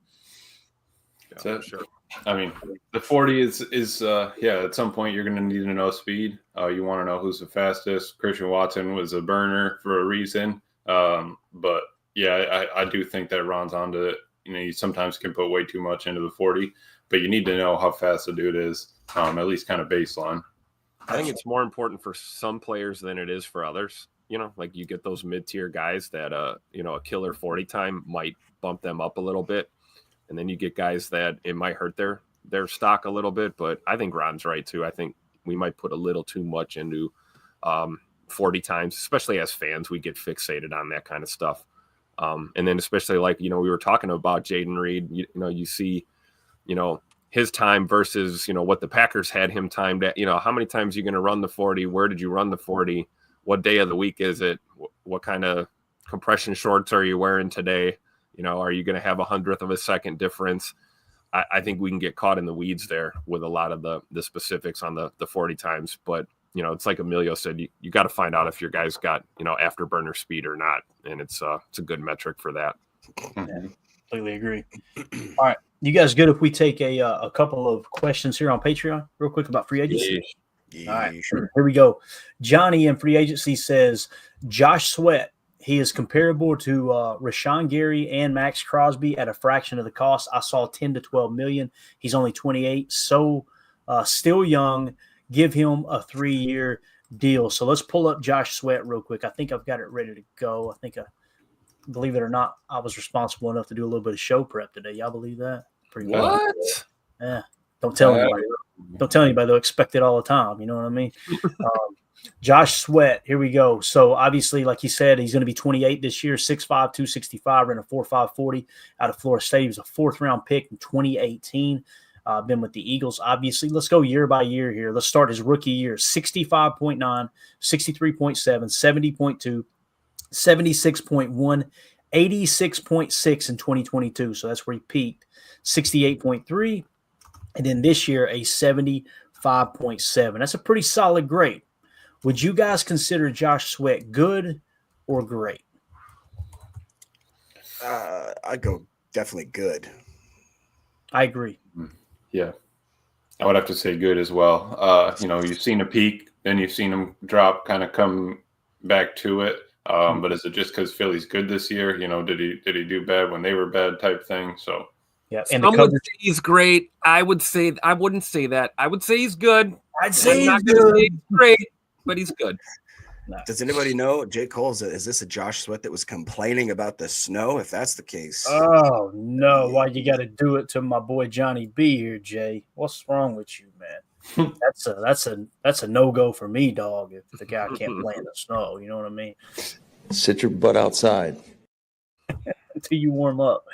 That's it. Sure. I mean, the 40 is at some point you're going to need to know speed. You want to know who's the fastest. Christian Watson was a burner for a reason. But yeah, I do think that Ron's onto it. You sometimes can put way too much into the 40, but you need to know how fast the dude is, at least kind of baseline. I think it's more important for some players than it is for others. Like you get those mid-tier guys that, a killer 40 time might bump them up a little bit. And then you get guys that it might hurt their stock a little bit. But I think Ron's right, too. I think we might put a little too much into 40 times, especially as fans. We get fixated on that kind of stuff. And then especially like, we were talking about Jaden Reed, you see, his time versus, what the Packers had him timed at, how many times are you going to run the 40? Where did you run the 40? What day of the week is it? What kind of compression shorts are you wearing today? You know, are you going to have 100th of a second difference? I think we can get caught in the weeds there with a lot of the specifics on the 40 times. But, you know, it's like Emilio said, you got to find out if your guy's got, you know, afterburner speed or not. And it's a good metric for that. Yeah, completely agree. All right. You guys good if we take a couple of questions here on Patreon real quick about free agency? Yeah, All right, sure. here we go. Johnny in free agency says Josh Sweat. He is comparable to Rashawn Gary and Max Crosby at a fraction of the cost. I saw 10 to 12 million. He's only 28, so still young. Give him a 3-year deal. So let's pull up Josh Sweat real quick. I think I've got it ready to go. I think, believe it or not, I was responsible enough to do a little bit of show prep today. Y'all believe that? Pretty good. What? Yeah. Don't tell anybody. Don't tell anybody. They'll expect it all the time. You know what I mean? Josh Sweat, here we go. So obviously, like you said, he's going to be 28 this year, 6'5", 265, ran a 4.5 40 out of Florida State. He was a 4th-round pick in 2018. Been with the Eagles, obviously. Let's go year by year here. Let's start his rookie year, 65.9, 63.7, 70.2, 76.1, 86.6 in 2022. So that's where he peaked, 68.3. And then this year, a 75.7. That's a pretty solid grade. Would you guys consider Josh Sweat good or great? I'd go definitely good. I agree. Yeah, I would have to say good as well. You know, you've seen a peak, then you've seen him drop, kind of come back to it. But is it just because Philly's good this year? You know, did he do bad when they were bad type thing? So yeah, and Some would say he's great. I wouldn't say that. I would say he's good. I'd say I'm not he's gonna good. say he's great, but he's good. Does anybody know, J. Cole, is this a Josh Sweat that was complaining about the snow? If that's the case. Oh no! Why you got to do it to my boy Johnny B here, Jay? What's wrong with you, man? That's a no go for me, dog. If the guy can't play in the snow, you know what I mean? Sit your butt outside. Until you warm up.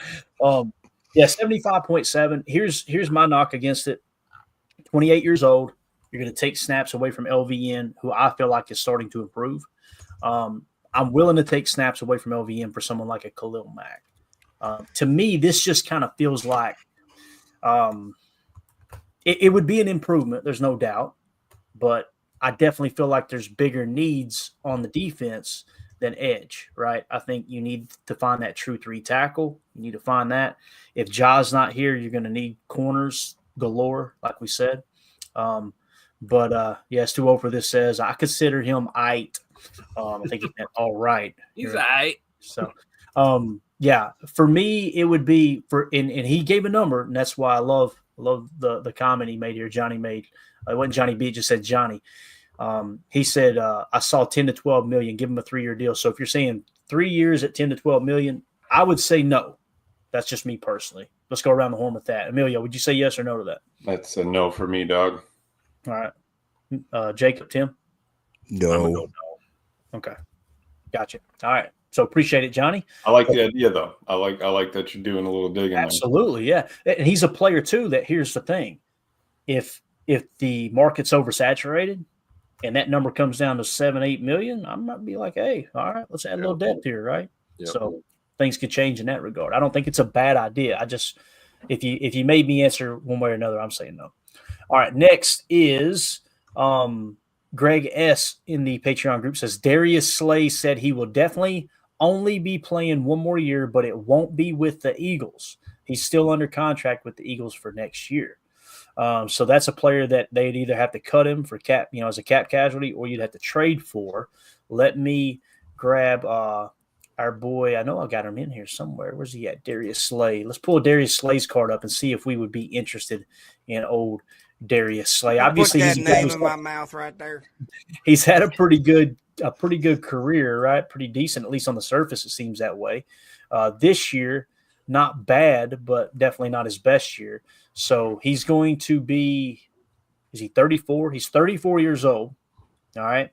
Yeah, 75.7. Here's my knock against it. 28 years old. You're going to take snaps away from LVN, who I feel like is starting to improve. I'm willing to take snaps away from LVN for someone like a Khalil Mack. To me, this just kind of feels like it would be an improvement. There's no doubt. But I definitely feel like there's bigger needs on the defense than edge, right? I think you need to find that true 3 tackle. You need to find that. If Ja's not here, you're going to need corners galore, like we said. But yes, too old for this says I consider him aight. I think he meant all right. He's aight. So, yeah, for me it would be and he gave a number, and that's why I love the comment he made here. Johnny made. It wasn't Johnny B. It just said Johnny. He said I saw 10 to 12 million. Give him a 3-year deal. So if you're saying 3 years at 10 to 12 million, I would say no. That's just me personally. Let's go around the horn with that. Emilio, would you say yes or no to that? that's a no for me, dog. All right. Jacob, Tim? No. Okay. Gotcha. All right. So appreciate it, Johnny. I like the idea though. I like that you're doing a little digging. Absolutely, yeah. And he's a player too that here's the thing. If the market's oversaturated and that number comes down to 7-8 million, I might be like, hey, all right, let's add a little depth here, right? Yep. So things could change in that regard. I don't think it's a bad idea. I just if you made me answer one way or another, I'm saying no. All right, next is Greg S. in the Patreon group says Darius Slay said he will definitely only be playing one more year, but it won't be with the Eagles. He's still under contract with the Eagles for next year. So that's a player that they'd either have to cut him for cap, as a cap casualty, or you'd have to trade for. Let me grab our boy. I know I got him in here somewhere. Where's he at? Darius Slay. Let's pull Darius Slay's card up and see if we would be interested in old Darius Slay. Obviously, put that name in my mouth right there. He's had a pretty good career, right? Pretty decent, at least on the surface. It seems that way. This year, not bad, but definitely not his best year. So he's going to be, is he 34? He's 34 years old. All right.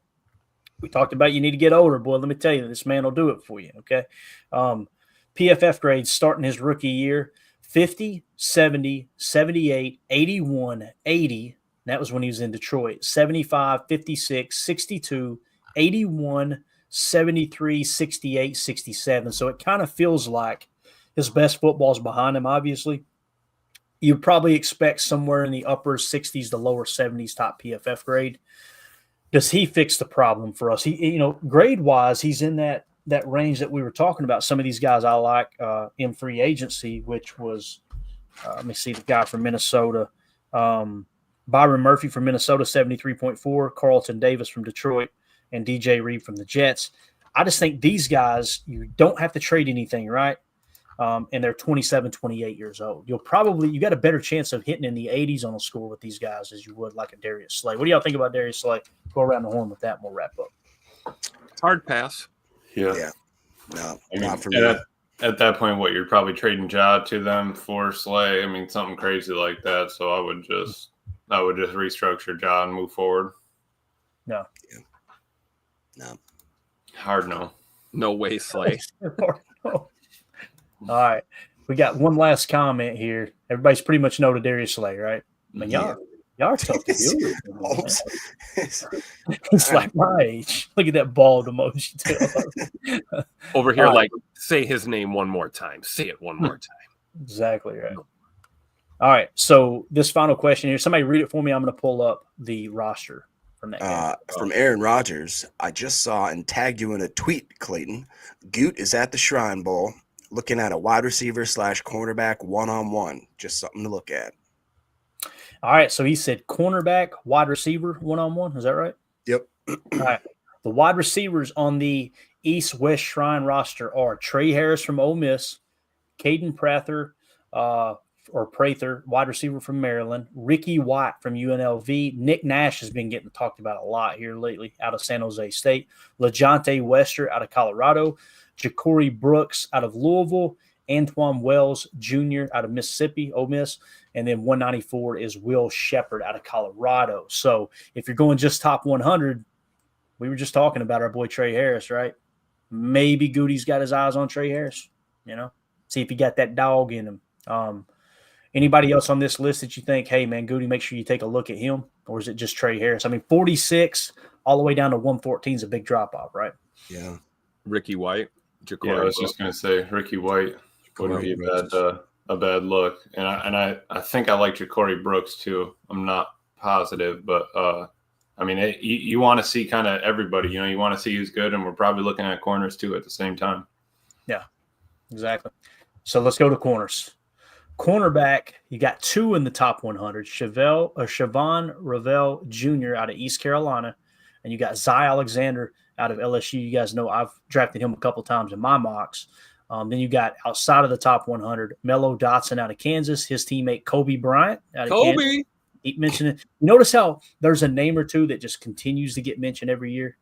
We talked about you need to get older, boy. Let me tell you, this man will do it for you. Okay. PFF grades starting his rookie year, 50, 70, 78, 81, 80. That was when he was in Detroit. 75, 56, 62, 81, 73, 68, 67. So it kind of feels like His best football is behind him, obviously. You probably expect somewhere in the upper 60s to lower 70s top PFF grade. Does he fix the problem for us? He, grade wise, he's in that range that we were talking about. Some of these guys I like in free agency, which was, let me see, the guy from Minnesota, Byron Murphy from Minnesota, 73.4, Carlton Davis from Detroit, and DJ Reed from the Jets. I just think these guys, you don't have to trade anything, right? And they're 27, 28 years old. You got a better chance of hitting in the 80s on a score with these guys as you would like a Darius Slay. What do y'all think about Darius Slay? Go around the horn with that and we'll wrap up. Hard pass. Yeah. No, I mean, not for me. At that point, you're probably trading Ja to them for Slay. I mean, something crazy like that. So I would just restructure Ja and move forward. No. Yeah. No. Hard no. No way, Slay. All right. We got one last comment here. Everybody's pretty much know to Darius Slay, right? I mean, y'all are tough to deal with. It's like my age. Look at that bald emoji. Over here, right. Say his name one more time. Say it one more time. Exactly right. All right. So this final question here, somebody read it for me. I'm going to pull up the roster from that game. From Aaron Rodgers, I just saw and tagged you in a tweet, Clayton. Goot is at the Shrine Bowl looking at a wide receiver / cornerback one-on-one. Just something to look at. All right. So he said cornerback, wide receiver one-on-one. Is that right? Yep. All right. The wide receivers on the East-West Shrine roster are Trey Harris from Ole Miss, Caden Prather, wide receiver from Maryland, Ricky White from UNLV, Nick Nash has been getting talked about a lot here lately out of San Jose State, LeJonte Wester out of Colorado, Ja'Cory Brooks out of Louisville, Antoine Wells Jr. out of Mississippi, Ole Miss, and then 194 is Will Shepard out of Colorado. So if you're going just top 100, we were just talking about our boy Trey Harris, right? Maybe Goody's got his eyes on Trey Harris, see if he got that dog in him. Anybody else on this list that you think, hey, man, Goody, make sure you take a look at him? Or is it just Trey Harris? I mean, 46 all the way down to 114 is a big drop-off, right? Yeah. Ricky White. Yeah, I was just going to say Ricky White wouldn't be a bad look. And I think I like Ja'Cory Brooks too. I'm not positive, but I mean, you want to see kind of everybody. You want to see who's good, and we're probably looking at corners too at the same time. Yeah, exactly. So let's go to corners. Cornerback, you got two in the top 100, Siobhan Ravel Jr. out of East Carolina, and you got Zy Alexander out of LSU. You guys know I've drafted him a couple times in my mocks. Then you got outside of the top 100, Mello Dotson out of Kansas, his teammate Kobe Bryant out of Kansas. Keep mentioning it. Notice how there's a name or two that just continues to get mentioned every year,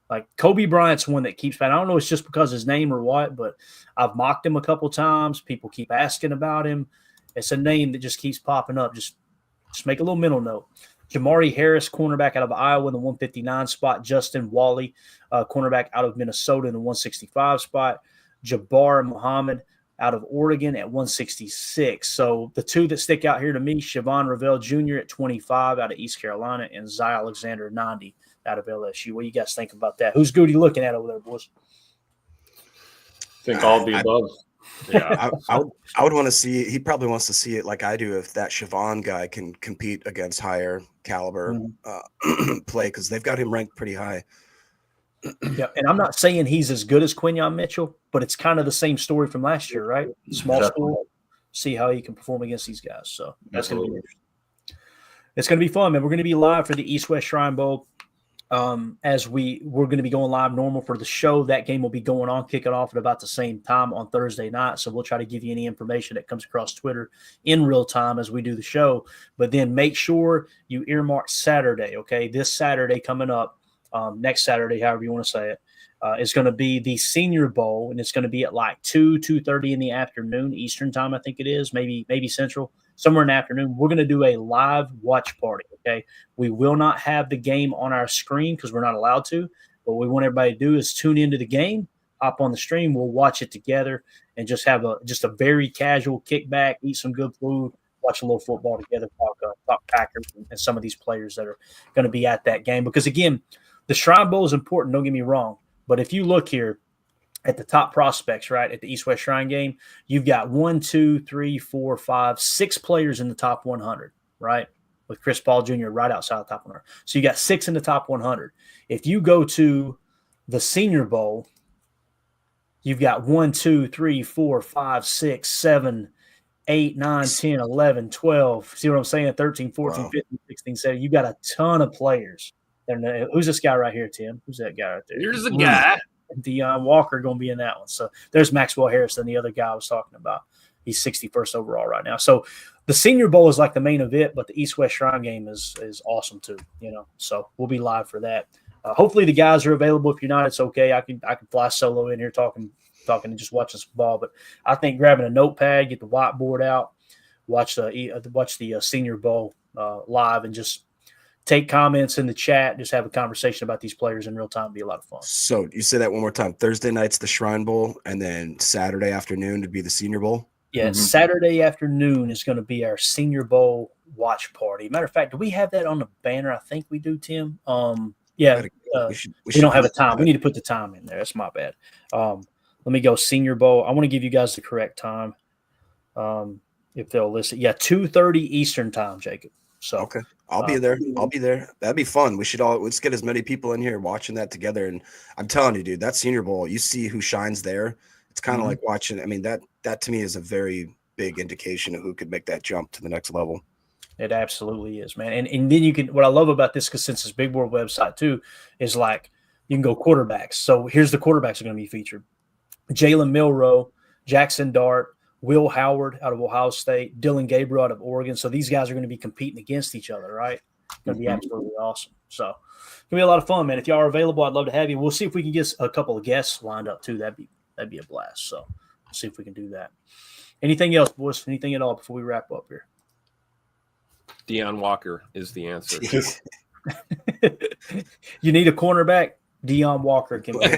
Like Kobe Bryant's one that keeps – I don't know if it's just because his name or what, but I've mocked him a couple times. People keep asking about him. It's a name that just keeps popping up. Just make a little mental note. Jamari Harris, cornerback out of Iowa in the 159 spot. Justin Wally, cornerback out of Minnesota in the 165 spot. Jabbar Muhammad out of Oregon at 166. So the two that stick out here to me, Siobhan Ravel Jr. at 25 out of East Carolina and Zy Alexander 90 out of LSU. What do you guys think about that? Who's Goody looking at over there, boys? I think all the above. Yeah, I would want to see. He probably wants to see it like I do. If that Siobhan guy can compete against higher caliber play, because they've got him ranked pretty high. Yeah, and I'm not saying he's as good as Quinyon Mitchell, but it's kind of the same story from last year, right? Small school, see how he can perform against these guys. So that's going to be interesting. It's going to be fun, man. We're going to be live for the East-West Shrine Bowl. As we're going to be going live normal for the show. That game will be going on, kicking off at about the same time on Thursday night. So we'll try to give you any information that comes across Twitter in real time as we do the show. But then make sure you earmark Saturday, okay? This Saturday coming up, next Saturday, however you want to say it, is going to be the Senior Bowl, and it's going to be at like 2:30 in the afternoon Eastern time, I think it is, maybe Central. Somewhere in the afternoon, we're going to do a live watch party, okay? We will not have the game on our screen because we're not allowed to. What we want everybody to do is tune into the game, hop on the stream, we'll watch it together, and just have a very casual kickback, eat some good food, watch a little football together, talk Packers and some of these players that are going to be at that game. Because, again, the Shrine Bowl is important, don't get me wrong. But if you look here, at the top prospects, right, at the East-West Shrine game, you've got 1, 2, 3, 4, 5, 6 players in the top 100, right, with Chris Paul Jr. right outside the top 100. So you got 6 in the top 100. If you go to the Senior Bowl, you've got 1, 2, 3, 4, 5, 6, 7, 8, 9, 10, 11, 12. See what I'm saying? 13, 14, 15, 16, 17. You've got a ton of players. Who's this guy right here, Tim? Who's that guy right there? Here's the guy. Deion Walker going to be in that one. So there's Maxwell Harrison, the other guy I was talking about. He's 61st overall right now. So the Senior Bowl is like the main event, but the East-West Shrine game is awesome too. So we'll be live for that. Hopefully the guys are available. If you're not, it's okay. I can fly solo in here talking and just watching some ball. But I think grabbing a notepad, get the whiteboard out, watch the Senior Bowl live, and just take comments in the chat, just have a conversation about these players in real time. It'd be a lot of fun. So you say that one more time. Thursday night's the Shrine Bowl, and then Saturday afternoon would be the Senior Bowl? Yeah, Saturday afternoon is going to be our Senior Bowl watch party. Matter of fact, do we have that on the banner? I think we do, Tim. Yeah, we don't have a time. We need to put the time in there. That's my bad. Let me go Senior Bowl. I want to give you guys the correct time. If they'll listen. Yeah, 2:30 Eastern time, Jacob. So okay. I'll be there. I'll be there. That'd be fun. Let's get as many people in here watching that together. And I'm telling you, dude, that Senior Bowl, you see who shines there. It's kind of like watching. I mean, that to me is a very big indication of who could make that jump to the next level. It absolutely is, man. And then you can. What I love about this, because since it's Big Board website too, is like you can go quarterbacks. So here's the quarterbacks are going to be featured: Jalen Milroe, Jackson Dart, Will Howard out of Ohio State, Dylan Gabriel out of Oregon. So these guys are going to be competing against each other, right? It's going to be absolutely awesome. So it's going to be a lot of fun, man. If y'all are available, I'd love to have you. We'll see if we can get a couple of guests lined up too. That'd be a blast. So we'll see if we can do that. Anything else, boys? Anything at all before we wrap up here? Deion Walker is the answer. You need a cornerback? Deion Walker can be.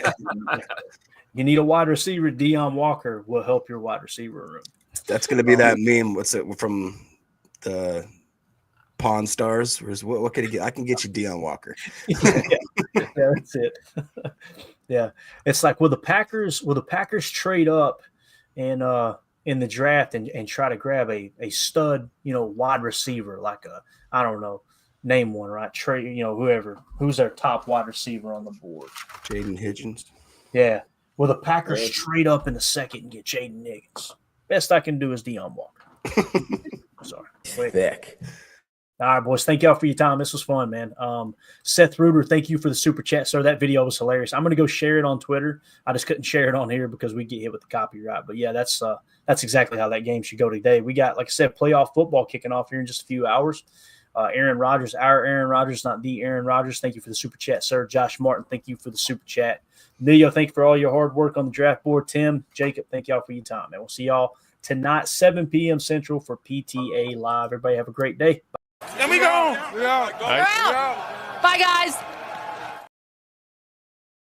You need a wide receiver? Deion Walker will help your wide receiver room. That's going to be that meme. What's it from the Pawn Stars? What can you get? I can get you Deion Walker. Yeah, that's it. Yeah, it's like will the Packers trade up and in the draft and try to grab a stud, wide receiver, like I don't know, name one, right? Trade, who's their top wide receiver on the board? Jaden Higgins. Yeah. Will the Packers trade up in the second and get Jaden Higgins? Best I can do is Deion Walker. Sorry. Thick. All right, boys. Thank y'all for your time. This was fun, man. Seth Ruder, thank you for the super chat, sir. That video was hilarious. I'm going to go share it on Twitter. I just couldn't share it on here because we get hit with the copyright. But yeah, that's exactly how that game should go today. We got, like I said, playoff football kicking off here in just a few hours. Aaron Rodgers, our Aaron Rodgers, not the Aaron Rodgers. Thank you for the super chat, sir. Josh Martin, thank you for the super chat. Emilio, thank you for all your hard work on the draft board. Tim, Jacob, thank y'all for your time. And we'll see y'all tonight, 7 p.m. Central for PTA Live. Everybody have a great day. And we go. Bye, guys.